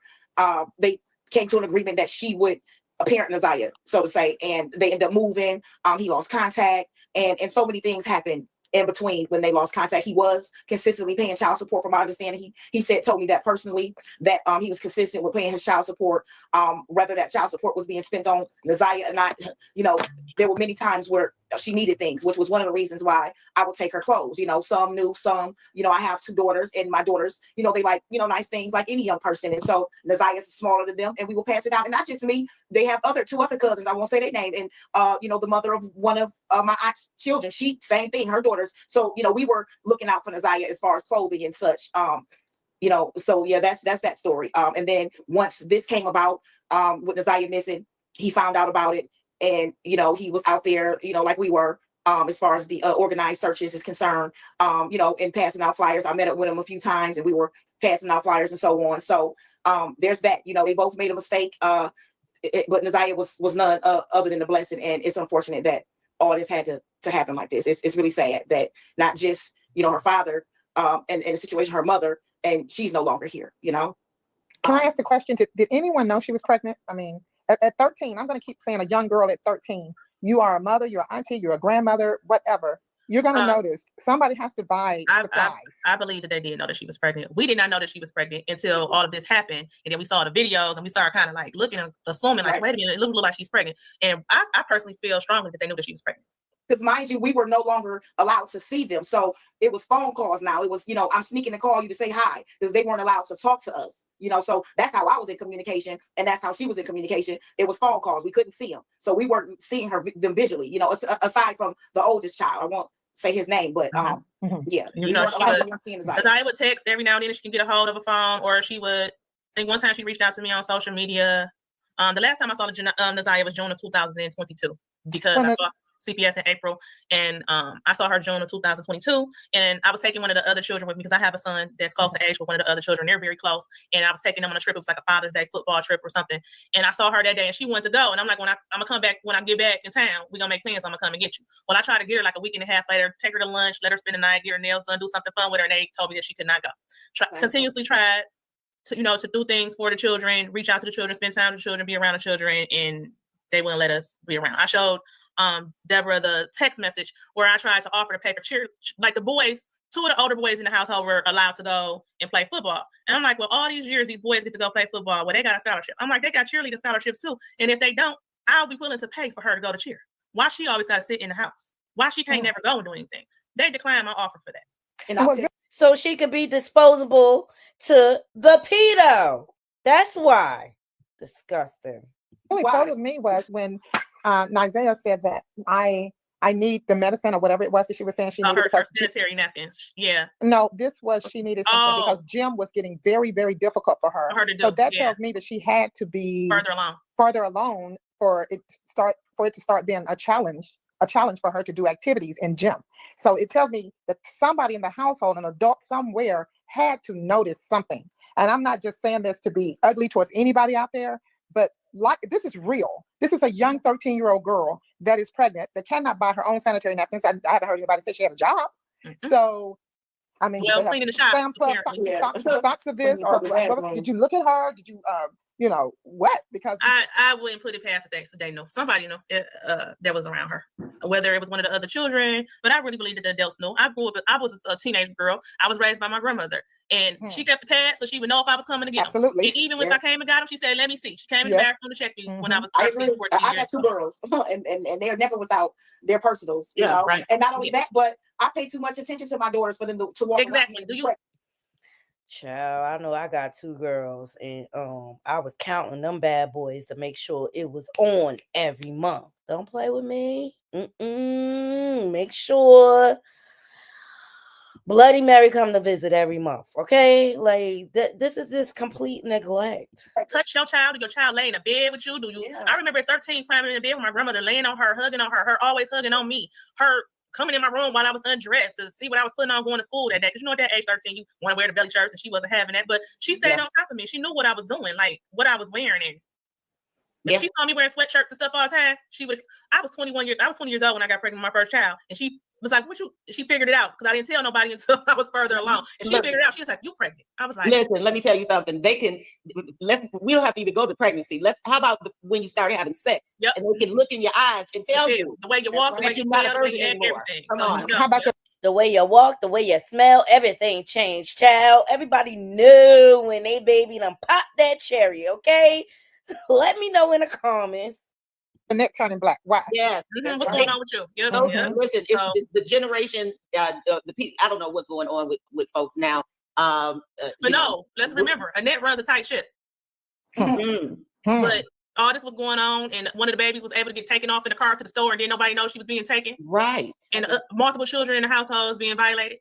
They came to an agreement that she would parent Naziah, so to say, and they ended up moving. He lost contact, and so many things happened in between when they lost contact. He was consistently paying child support, from my understanding. He told me that personally, that he was consistent with paying his child support. Whether that child support was being spent on Naziah or not, there were many times where she needed things, which was one of the reasons why I would take her clothes. You know, some new, some, you know, I have 2 daughters, and my daughters, you know, they like, you know, nice things like any young person. And so Naziah is smaller than them, and we will pass it out. And not just me, they have 2 other cousins. I won't say their name. And, you know, the mother of one of my aunt's children, she, same thing, her daughters. So, you know, we were looking out for Naziah as far as clothing and such. You know, so yeah, that's that story. And then once this came about, with Naziah missing, he found out about it. And, you know, he was out there, you know, like we were, as far as the organized searches is concerned, you know, and passing out flyers. I met up with him a few times, and we were passing out flyers and so on. So there's that, you know, they both made a mistake, but Naziah was none other than a blessing. And it's unfortunate that all this had to happen like this. It's really sad that not just, you know, her father, and the situation, her mother, and she's no longer here, you know.
Can I ask the question? Did anyone know she was pregnant? I mean, at 13, I'm going to keep saying a young girl at 13. You are a mother, you're an auntie, you're a grandmother, whatever. You're going to notice somebody has to buy supplies.
I believe that they did know that she was pregnant. We did not know that she was pregnant until all of this happened. And then we saw the videos, and we started kind of like looking and assuming, like, wait a minute, it looked like she's pregnant. And I personally feel strongly that they knew that she was pregnant.
Because mind you, we were no longer allowed to see them. So it was phone calls now. It was, you know, I'm sneaking to call you to say hi, because they weren't allowed to talk to us, you know. So that's how I was in communication, and that's how she was in communication. It was phone calls. We couldn't see them. So we weren't seeing them visually, you know, aside from the oldest child. I won't say his name, but yeah.
You know, Naziah would text every now and then if she can get a hold of a phone, or she would, I think one time she reached out to me on social media. The last time I saw Naziah was June of 2022, because I saw CPS in April, and I saw her June of 2022, and I was taking one of the other children with me, because I have a son that's close to age with one of the other children. They're very close, and I was taking them on a trip. It was like a Father's Day football trip or something, and I saw her that day, and she wanted to go, and I'm like, I'm gonna come back, when I get back in town, we're gonna make plans, I'm gonna come and get you. Well, I tried to get her like a week and a half later, take her to lunch, let her spend the night, get her nails done, do something fun with her, and they told me that she could not go. Continuously tried to, you know, to do things for the children, reach out to the children, spend time with the children, be around the children, and they wouldn't let us be around. I showed Deborah the text message where I tried to offer to pay for cheer, like the boys, 2 of the older boys in the household were allowed to go and play football. And I'm like, well, all these years, these boys get to go play football. Well, they got a scholarship. I'm like, they got cheerleading scholarships too. And if they don't, I'll be willing to pay for her to go to cheer. Why she always got to sit in the house? Why she can't never go and do anything? They declined my offer for that.
And
so she could be disposable to the pedo. That's why. Disgusting.
Really puzzled me was when Naziah said that I need the medicine or whatever it was that she was saying she needed.
Her sanitary napkins. Yeah.
No, this was she needed something because gym was getting very, very difficult for her.
To do.
So that tells me that she had to be further along for it to start being a challenge for her to do activities in gym. So it tells me that somebody in the household, an adult somewhere, had to notice something. And I'm not just saying this to be ugly towards anybody out there, but like, this is real. This is a young 13-year-old girl that is pregnant, that cannot buy her own sanitary napkins. I haven't heard anybody say she had a job. So, I mean,
cleaning the shop.
Stocks of this, or did you look at her? Did you, you know, what? Because
I wouldn't put it past the things that they know. Somebody knew that was around her, whether it was one of the other children. But I really believe that the adults knew. I was a teenage girl. I was raised by my grandmother, and she kept the pad so she would know if I was coming to get them.
Absolutely.
And even if I came and got them, she said, "Let me see." She came in the bathroom to check me when I was 13, 14
I got 2 girls, and they're never without their personals. You know?
Right.
And not only that, but I pay too much attention to my daughters for them to walk.
Exactly. Do you?
Child, I know I got 2 girls, and I was counting them bad boys to make sure it was on every month. Don't play with me. Make sure Bloody Mary come to visit every month, okay? Like this is just complete neglect.
Touch your child. Your child lay in a bed with you. Do you? Yeah. I remember at 13 climbing in the bed with my grandmother, laying on her, hugging on her always hugging on me. Her coming in my room while I was undressed to see what I was putting on going to school that day. Because you know, at that age 13, you want to wear the belly shirts, and she wasn't having that. But she stayed on top of me. She knew what I was doing, like what I was wearing. And if she saw me wearing sweatshirts and stuff all the time, she would. I was 20 years old when I got pregnant with my first child, and she was like, she figured it out, because I didn't tell nobody until I was further along. And she figured it out. She was like, "You pregnant?" I was like,
"Listen, let me tell you something. We don't have to even go to pregnancy. How about when you start having sex?
Yep.
And they can look in your eyes and tell you
the way you walk, the way you smell, the way you act, everything.
Come on.
How about
the way you walk, the way you smell, everything changed, child. Everybody knew when they baby done popped that cherry, okay? Let me know in the comments.
Annette turning black. Why?
Yes.
What's
right.
going on with you? Yep,
So,
yep.
listen, it's
So-
the generation, the people, I don't know what's going on with folks now.
But
you know.
no, let's remember, Annette runs a tight ship.
Mhm.
But all this was going on, and one of the babies was able to get taken off in the car to the store, and then nobody knows she was being taken,
Right.
and multiple children in the households being violated.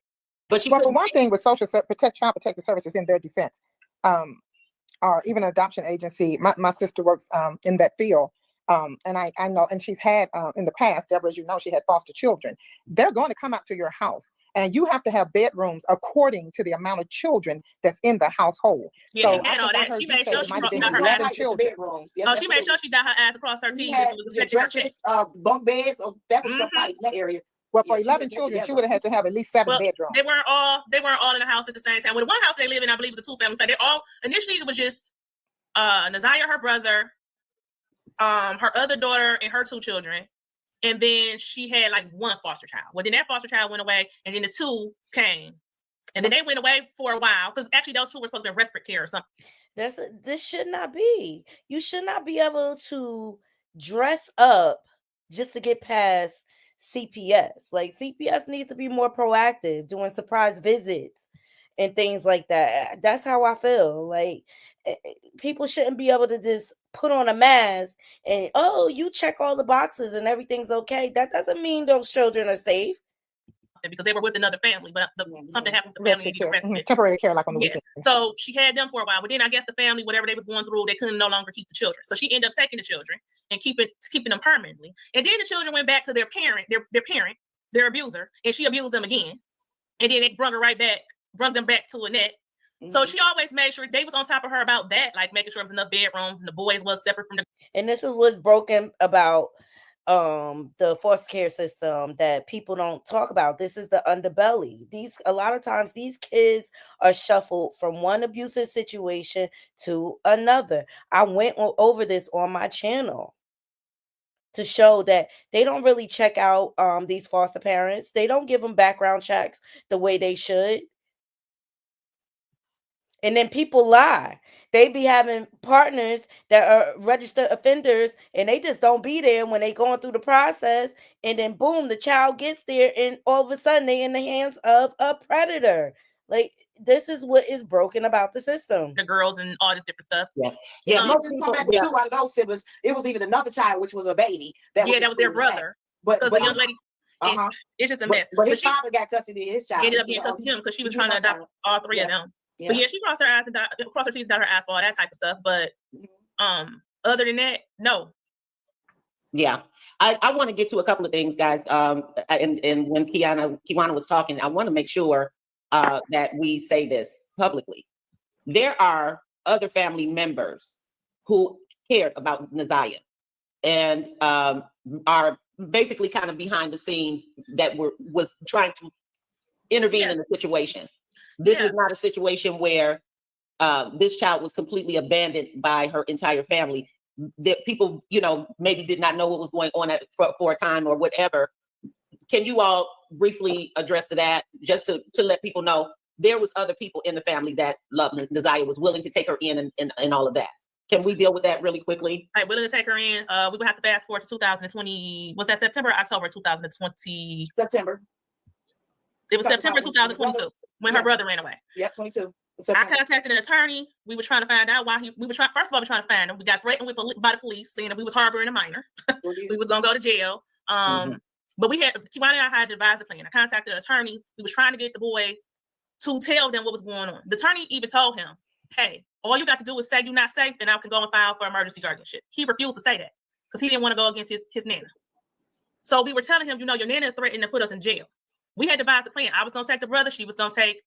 But she
Well, for
couldn't
one thing, with child protective services in their defense, or even an adoption agency, my sister works in that field. And I know, and she's had in the past, Deborah, as you know, she had foster children. They're going to come out to your house, and you have to have bedrooms according to the amount of children that's in the household.
Yeah,
So
she had
I
all
think I
that.
heard
She
you
made
say
sure
it
she
might have
brought
been
her
11
ass.
children.
Bedrooms. Yes,
Oh, she made
absolutely.
sure she got her ass across her
You
teeth.
had
It was
the
protecting her check.
dresses, bunk beds. Oh, that was so tight in that area.
Well, for
Yeah, she
11
put that
children, she
together.
would have had to have at least 7
Well,
bedrooms.
They weren't all in the house at the same time. Well, the one house they live in, I believe, was a 2-family. They all initially it was just Naziah, her brother, her other daughter, and her 2 children. And then she had like 1 foster child. Well, then that foster child went away, and then the 2 came. And then they went away for a while because actually those 2 were supposed to be in respite care or something.
This should not be. You should not be able to dress up just to get past CPS. Like CPS needs to be more proactive, doing surprise visits and things like that. That's how I feel. Like people shouldn't be able to just put on a mask and you check all the boxes and everything's okay. That doesn't mean those children are safe.
Because they were with another family, but something happened with the family.
Respite care.
and respite.
Temporary care, like on the
Yeah.
weekend.
So she had them for a while, but then I guess the family, whatever they was going through, they couldn't no longer keep the children. So she ended up taking the children and keeping them permanently. And then the children went back to their parent, their abuser, and she abused them again. And then they brought them back to Annette. So she always made sure they was on top of her about that, like making sure there was enough bedrooms and the boys was separate from the.
And this is what's broken about the foster care system that people don't talk about. This is the underbelly. A lot of times these kids are shuffled from one abusive situation to another. I went over this on my channel to show that they don't really check out these foster parents. They don't give them background checks the way they should. And then people lie. They be having partners that are registered offenders and they just don't be there when they going through the process. And then boom, the child gets there and all of a sudden they in the hands of a predator. Like this is what is broken about the system.
The girls and all this different stuff.
Yeah.
Most just come back with 2 out of those siblings. It was even another child, which was a baby.
That was their brother.
But
the young lady, it's just a mess.
But his father got custody of his child.
Ended up getting custody of him because she was trying to adopt all 3 of them.
Yeah.
But yeah, she crossed her eyes and crossed her teeth, got her ass for all that type of stuff. But other than that, no.
Yeah, I want to get to a couple of things, guys. And when Kiwana was talking, I want to make sure that we say this publicly. There are other family members who cared about Naziah and are basically kind of behind the scenes that was trying to intervene in the situation. This is not a situation where this child was completely abandoned by her entire family. That people, maybe did not know what was going on for a time or whatever. Can you all briefly address to that, just to let people know there was other people in the family that loved Naziah, was willing to take her in and all of that? Can we deal with that really quickly?
Right, willing to take her in. We would have to fast forward to 2020. Was that September or October 2020?
September.
It was September 2022 when her brother ran away.
Yeah, 22.
I contacted an attorney. We were trying to find out why first of all, we were trying to find him. We got threatened by the police, saying that we was harboring a minor. We was gonna go to jail. But Kiwana and I had to devise a plan. I contacted an attorney. We was trying to get the boy to tell them what was going on. The attorney even told him, hey, all you got to do is say you're not safe, and I can go and file for emergency guardianship. He refused to say that because he didn't want to go against his nana. So we were telling him, your nana is threatening to put us in jail. We had devised a plan. I was gonna take the brother, she was gonna take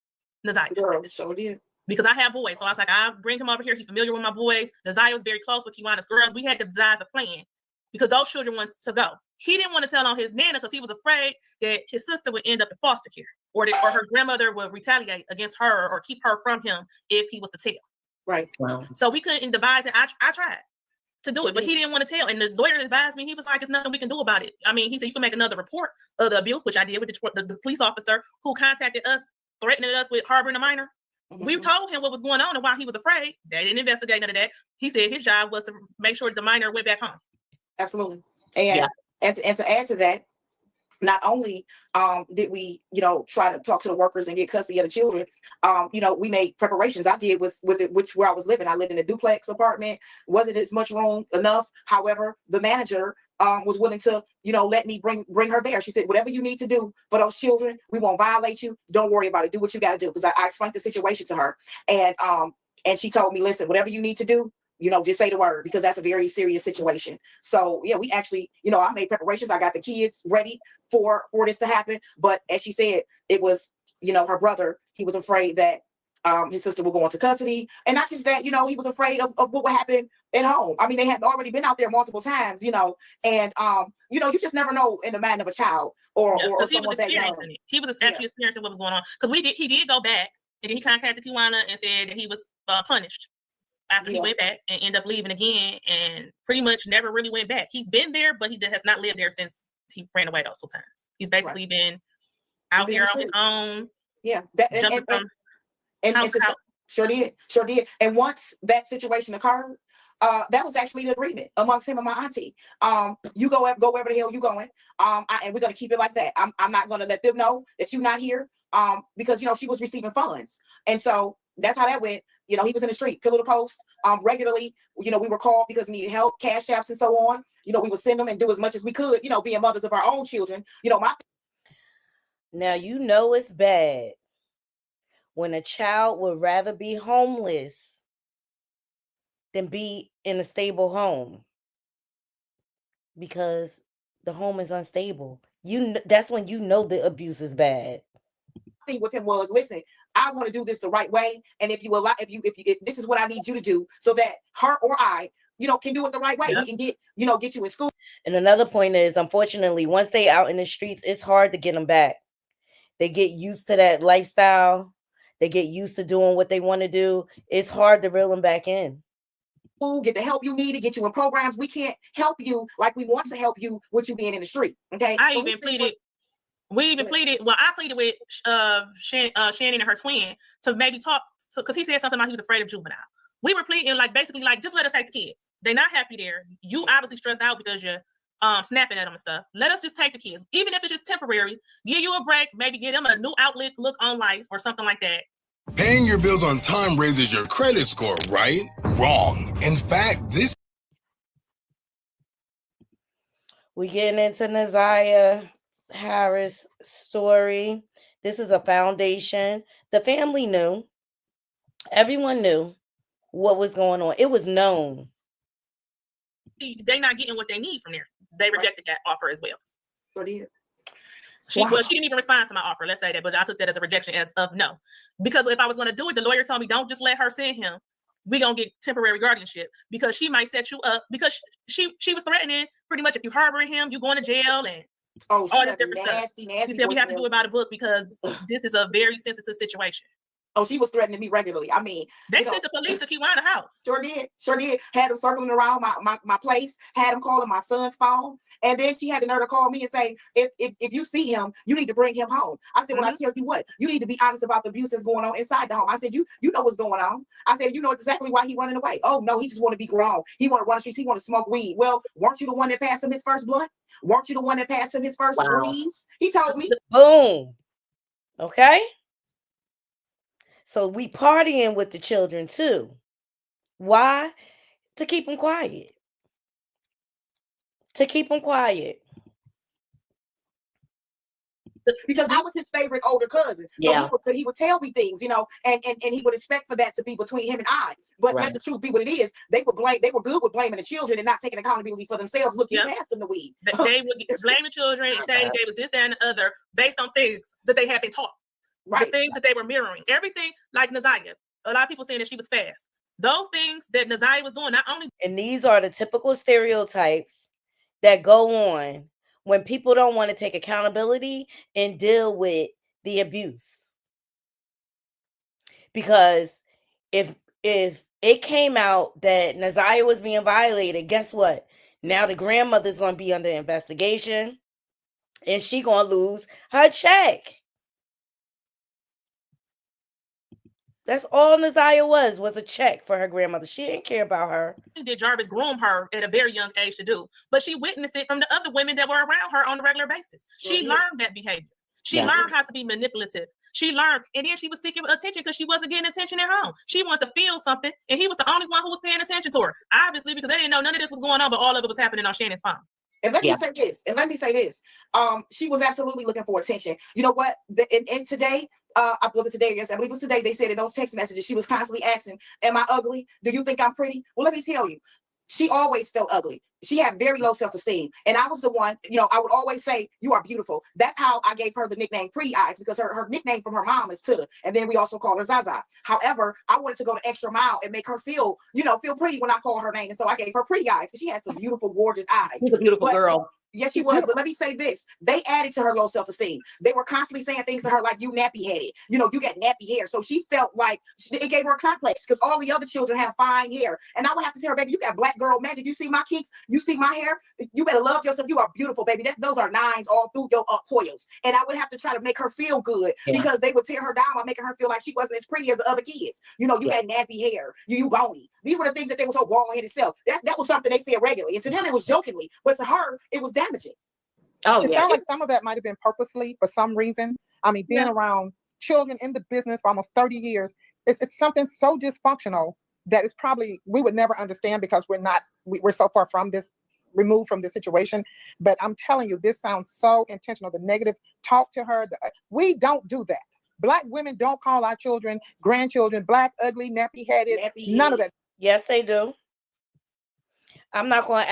Naziah.
Girl, so did.
Because I have boys. So I was like, I'll bring him over here. He's familiar with my boys. Naziah was very close with Kiwana's girls. We had to devise a plan because those children wanted to go. He didn't want to tell on his nana because he was afraid that his sister would end up in foster care or her grandmother would retaliate against her or keep her from him if he was to tell.
Right.
Wow.
So we couldn't devise it. I tried to do it, but he didn't want to tell. And the lawyer advised me, he was like, there's nothing we can do about it. I mean, he said, you can make another report of the abuse, which I did with the police officer who contacted us, threatening us with harboring a minor. We told him what was going on and why he was afraid. They didn't investigate none of that. He said his job was to make sure the minor went back home.
Absolutely. And
Yeah.
and to add to that, not only did we, try to talk to the workers and get custody of the children, we made preparations. I did with it, which where I was living. I lived in a duplex apartment, wasn't as much room enough. However, the manager was willing to, let me bring her there. She said, whatever you need to do for those children, we won't violate you. Don't worry about it. Do what you got to do. Because I explained the situation to her, and she told me, listen, whatever you need to do, just say the word, because that's a very serious situation. So yeah, we actually, I made preparations. I got the kids ready for this to happen. But as she said, it was, her brother, he was afraid that his sister would go into custody. And not just that, he was afraid of what would happen at home. I mean, they had already been out there multiple times, and you just never know in the mind of a child or
he was
someone that young.
experiencing it. He was actually experiencing what was going on. Because he did go back, and then he contacted Kiwana and said that he was punished after he went back, and ended up leaving again, and pretty much never really went back. He's been there, but he has not lived there since he ran away those times. He's basically been out here on his own.
Yeah, sure did. And once that situation occurred, that was actually the agreement amongst him and my auntie. You go wherever the hell you going. And we're gonna keep it like that. I'm not gonna let them know that you're not here. Because she was receiving funds, and so that's how that went. He was in the street, pillar to post, regularly. We were called because we needed help, cash apps, and so on. We would send them and do as much as we could. Being mothers of our own children.
Now it's bad when a child would rather be homeless than be in a stable home because the home is unstable. That's when the abuse is bad.
Thing with him was, listen, I want to do this the right way, and if this is what I need you to do, so that her or I, can do it the right way. We can get you in school.
And another point is, unfortunately, once they out in the streets, it's hard to get them back. They get used to that lifestyle. They get used to doing what they want to do. It's hard to reel them back in.
Get the help you need to get you in programs. We can't help you like we want to help you with you being in the street. Okay.
I pleaded with Shannon and her twin to maybe talk to, because he said something about he was afraid of juvenile. We were pleading basically just let us take the kids. They're not happy there. You obviously stressed out because you're snapping at them and stuff. Let us just take the kids, even if it's just temporary. Give you a break, maybe give them a new look on life or something like that.
Paying your bills on time raises your credit score, right? Wrong. In fact,
We getting into Naziah Harris' story. This is a foundation. The family knew. Everyone knew what was going on. It was known.
They're not getting what they need from there. They rejected that offer as well.
Sure did.
She didn't even respond to my offer. Let's say that, but I took that as a rejection, as of no. Because if I was going to do it, the lawyer told me, don't just let her send him. We're going to get temporary guardianship because she might set you up, because she was threatening pretty much if you harboring him, you going to jail and all this different stuff. She said we have to do it by the book because this is a very sensitive situation.
Oh, she was threatening me regularly. I mean,
they sent the police to Kiwana house.
Sure did. Had them circling around my place, had them calling my son's phone. And then she had the nerve to call me and say, if you see him, you need to bring him home. I said, well, I tell you what, you need to be honest about the abuse that's going on inside the home. I said, you know what's going on. I said, you know exactly why he running away. Oh, no, he just want to be grown. He want to run the streets. He want to smoke weed. Well, weren't you the one that passed him his first blunt? Weren't you the one that passed him his first breeze? He told me.
Boom. Okay. So we partying with the children too. Why? To keep them quiet.
Because I was his favorite older cousin.
Yeah.
So he would tell me things, and he would expect for that to be between him and I. But let the truth be what it is. They were good with blaming the children and not taking accountability for themselves. Look, you passed them the weed.
They would blame the children and say they was this, that, and the other based on things that they had been taught. Right. The things that they were mirroring. Everything like Naziah. A lot of people saying that she was fast. Those things that Naziah was doing, not only.
And these are the typical stereotypes that go on when people don't want to take accountability and deal with the abuse. Because if it came out that Naziah was being violated, guess what? Now the grandmother's going to be under investigation and she going to lose her check. That's all Naziah was a check for her grandmother. She didn't care about her.
Did Jarvis groom her at a very young age to do? But she witnessed it from the other women that were around her on a regular basis. She learned that behavior. She learned how to be manipulative. She learned, and then she was seeking attention because she wasn't getting attention at home. She wanted to feel something, and he was the only one who was paying attention to her. Obviously, because they didn't know none of this was going on, but all of it was happening on Shannon's phone.
And let me say this. She was absolutely looking for attention. You know what? And today, was it today or yesterday? I believe it was today. They said in those text messages, she was constantly asking, "Am I ugly? Do you think I'm pretty?" Well, let me tell you, she always felt ugly. She had very low self-esteem. And I was the one, I would always say, "You are beautiful." That's how I gave her the nickname Pretty Eyes, because her nickname from her mom is Tuda. And then we also call her Zaza. However, I wanted to go the extra mile and make her feel pretty when I call her name. And so I gave her Pretty Eyes. She had some beautiful, gorgeous eyes.
She's a beautiful girl.
Yes, she was. But let me say this. They added to her low self-esteem. They were constantly saying things to her like, "You nappy headed. You got nappy hair." So she felt like it gave her a complex because all the other children have fine hair. And I would have to tell her, "Baby, you got black girl magic. You see my kinks? You see my hair? You better love yourself. You are beautiful, baby." Those are nines all through your coils. And I would have to try to make her feel good because they would tear her down by making her feel like she wasn't as pretty as the other kids. You had nappy hair. You bony. These were the things that they were so wrong-headed self. That was something they said regularly. And to them, it was jokingly. But to her, it was damaging.
Oh, it sounds like some of that might have been purposely for some reason. I mean, being around children in the business for almost 30 years, it's something so dysfunctional that it's probably, we would never understand because we're so far from this, removed from this situation. But I'm telling you, this sounds so intentional. The negative talk to her, we don't do that. Black women don't call our children, grandchildren, black, ugly, nappy-headed, none of that.
Yes, they do. I'm not going to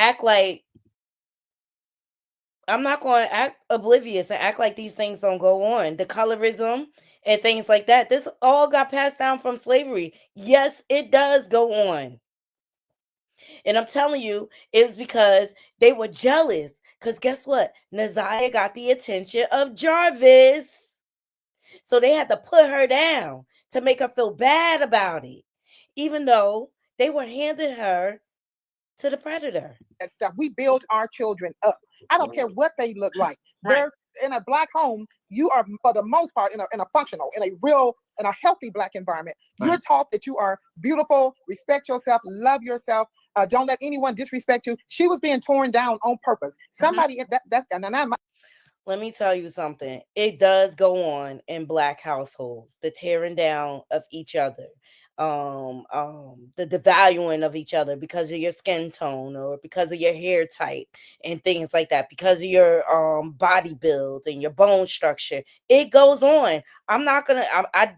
act oblivious and act like these things don't go on. The colorism and things like that, this all got passed down from slavery. Yes, it does go on. And I'm telling you, it was because they were jealous. Because guess what? Naziah got the attention of Jarvis. So they had to put her down to make her feel bad about it, even though they were handing her to the predator.
That stuff. We build our children up. I don't care what they look like. They're in a black home. You are, for the most part, in a functional, in a healthy black environment. You're taught that you are beautiful, respect yourself, love yourself. Don't let anyone disrespect you. She was being torn down on purpose. Somebody
Let me tell you something. It does go on in black households, the tearing down of each other, the devaluing of each other because of your skin tone or because of your hair type and things like that, because of your body build and your bone structure. It goes on. I'm not gonna.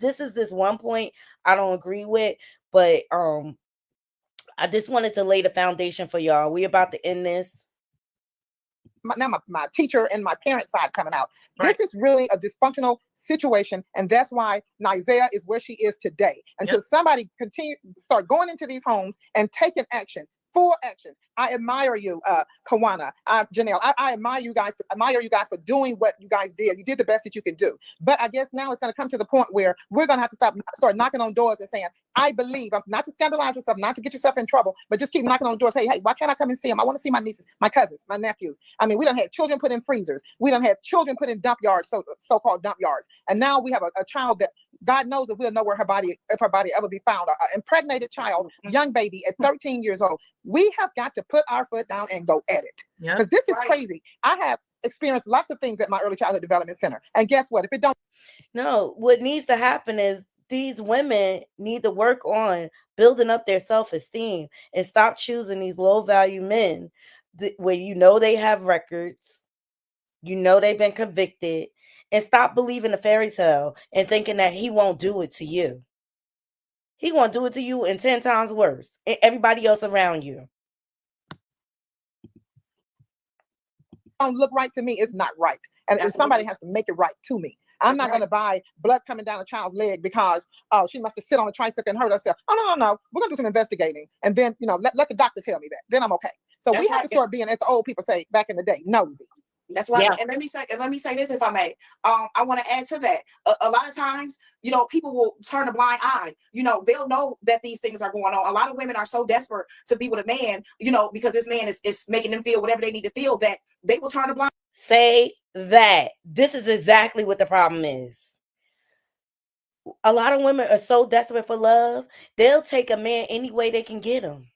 This is this one point I don't agree with, but I just wanted to lay the foundation for y'all. We about to end this.
My teacher and my parent side coming out. This is really a dysfunctional situation, and that's why Naziah is where she is today. Until somebody start going into these homes and taking action, full actions. I admire you, Kawana, Janelle. I admire you guys for doing what you guys did. You did the best that you could do. But I guess now it's going to come to the point where we're going to have to start knocking on doors and saying, "I believe," not to scandalize yourself, not to get yourself in trouble, but just keep knocking on doors. Hey, why can't I come and see them? I want to see my nieces, my cousins, my nephews. I mean, we done had children put in freezers. We done had children put in dump yards, so-called dump yards. And now we have a child that God knows if we'll know where if her body ever be found. An impregnated child, young baby at 13 years old. We have got to put our foot down and go at it. Because this is crazy. I have experienced lots of things at my early childhood development center. And guess what? If it don't.
No, what needs to happen is these women need to work on building up their self-esteem and stop choosing these low-value men where they have records, they've been convicted, and stop believing the fairy tale and thinking that he won't do it to you. He won't do it to you and 10 times worse. And everybody else around you.
Don't look right to me, it's not right. And if somebody has to make it right to me. I'm not going to buy blood coming down a child's leg because she must have sit on a tricycle and hurt herself. Oh, no. We're going to do some investigating. And then, let the doctor tell me that. Then I'm okay. So we have to start being, as the old people say back in the day, nosy.
That's right. Yeah. And let me say this, if I may. I want to add to that. A lot of times, people will turn a blind eye. They'll know that these things are going on. A lot of women are so desperate to be with a man, because this man is making them feel whatever they need to feel, that they will turn a blind.
Say that. This is exactly what the problem is. A lot of women are so desperate for love, they'll take a man any way they can get him.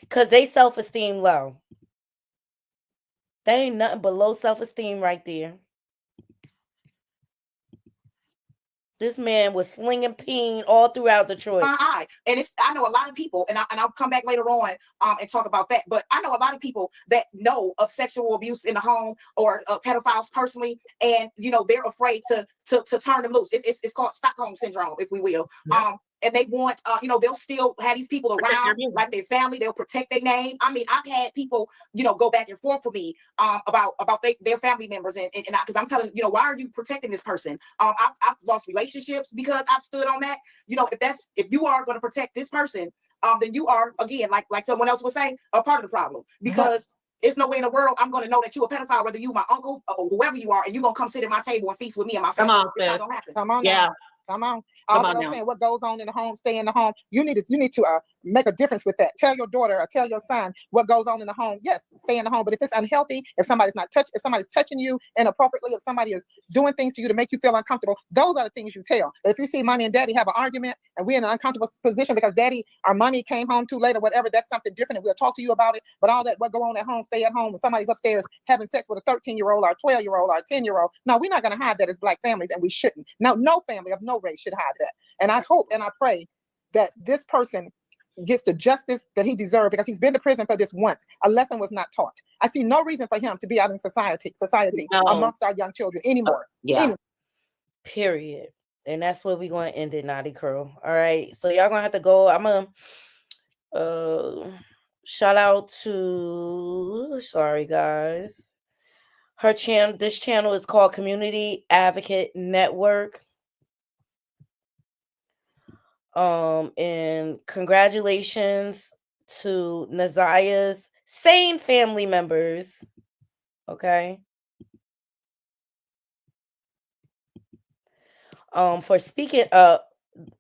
Because they self-esteem low. They ain't nothing but low self-esteem right there. This man was slinging peen all throughout Detroit.
my eye. And I know a lot of people, and I'll come back later on and talk about that. But I know a lot of people that know of sexual abuse in the home or pedophiles personally, and they're afraid to turn them loose. It's called Stockholm syndrome, if we will.
Yeah.
And they want, they'll still have these people
Protect their
around,
immunity.
like their family. They'll protect their name. I mean, I've had people, go back and forth for me about their family members, and because I'm telling, why are you protecting this person? I've lost relationships because I've stood on that. If you are going to protect this person, then you are, again, like someone else was saying, a part of the problem, because there's no way in the world I'm going to know that you're a pedophile, whether you my uncle or whoever you are, and you're going to come sit at my table and feast with me and my family.
Come on,
It's not
sis.
gonna happen.
Come on,
Yeah.
now. Come on.
Come
Also,
on
I'm
now.
saying what goes on in the home, stay in the home. You need to make a difference with that. Tell your daughter or tell your son what goes on in the home. Yes, stay in the home. But if it's unhealthy, if somebody's touching you inappropriately, if somebody is doing things to you to make you feel uncomfortable, those are the things you tell. If you see mommy and daddy have an argument and we're in an uncomfortable position because daddy or mommy came home too late or whatever, that's something different, and we'll talk to you about it. But all that what go on at home, stay at home. When somebody's upstairs having sex with a 13-year-old or a 12-year-old or a 10-year-old, no, we're not going to hide that as Black families, and we shouldn't. No family of no race should hide that. And I hope and I pray that this person gets the justice that he deserves, because he's been to prison for this once. A lesson was not taught. I see no reason for him to be out in society
No.
amongst our young children anymore.
Yeah.
Period. And that's where we're going to end it, Naughty Crew. All right. So y'all going to have to go. I'm going to shout out to, sorry guys. Her channel, this channel is called Community Advocate Network. And congratulations to Nazia's sane family members. Okay. For speaking up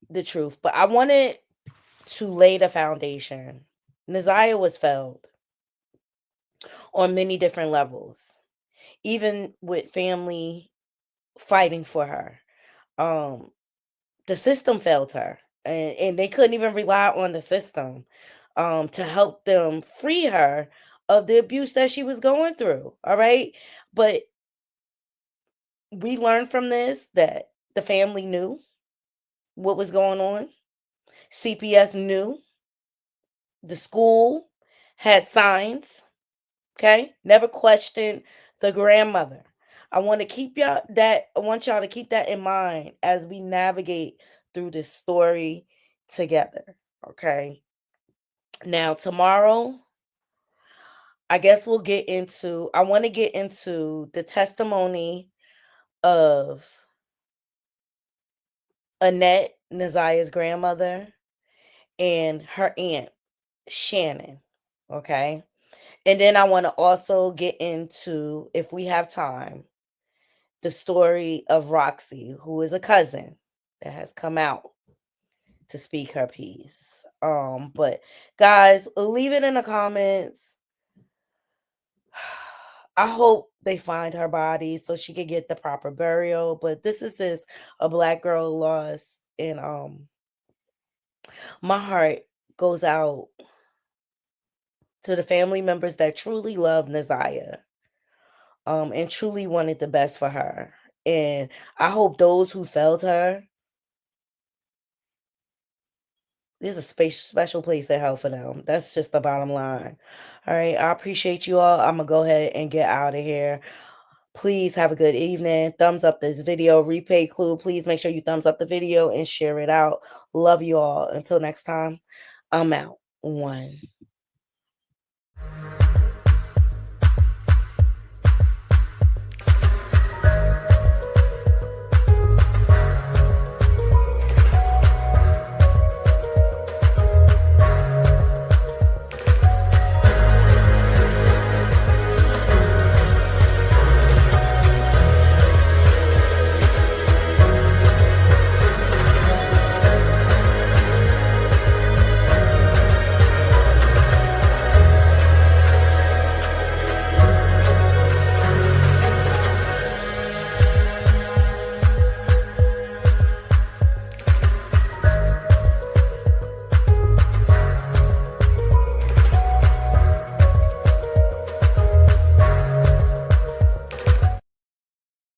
the truth, but I wanted to lay the foundation. Nazia was failed on many different levels, even with family fighting for her. The system failed her, and they couldn't even rely on the system to help them free her of the abuse that she was going through. All right. But we learned from this that the family knew what was going on. CPS knew. The school had signs. Okay. Never questioned the grandmother. I want y'all to keep that in mind as we navigate through this story together. Okay. Now, tomorrow, I guess I want to get into the testimony of Annette, Nazia's grandmother, and her aunt, Shannon. Okay. And then I want to also get into, if we have time, the story of Roxy, who is a cousin that has come out to speak her piece. But guys, leave it in the comments. I hope they find her body so she can get the proper burial. But this is a Black girl lost, and my heart goes out to the family members that truly love Nazia, and truly wanted the best for her. And I hope those who failed her, there's a special place in hell for them. That's just the bottom line. All right. I appreciate you all. I'm going to go ahead and get out of here. Please have a good evening. Thumbs up this video. Replay clue. Please make sure you thumbs up the video and share it out. Love you all. Until next time, I'm out. 1.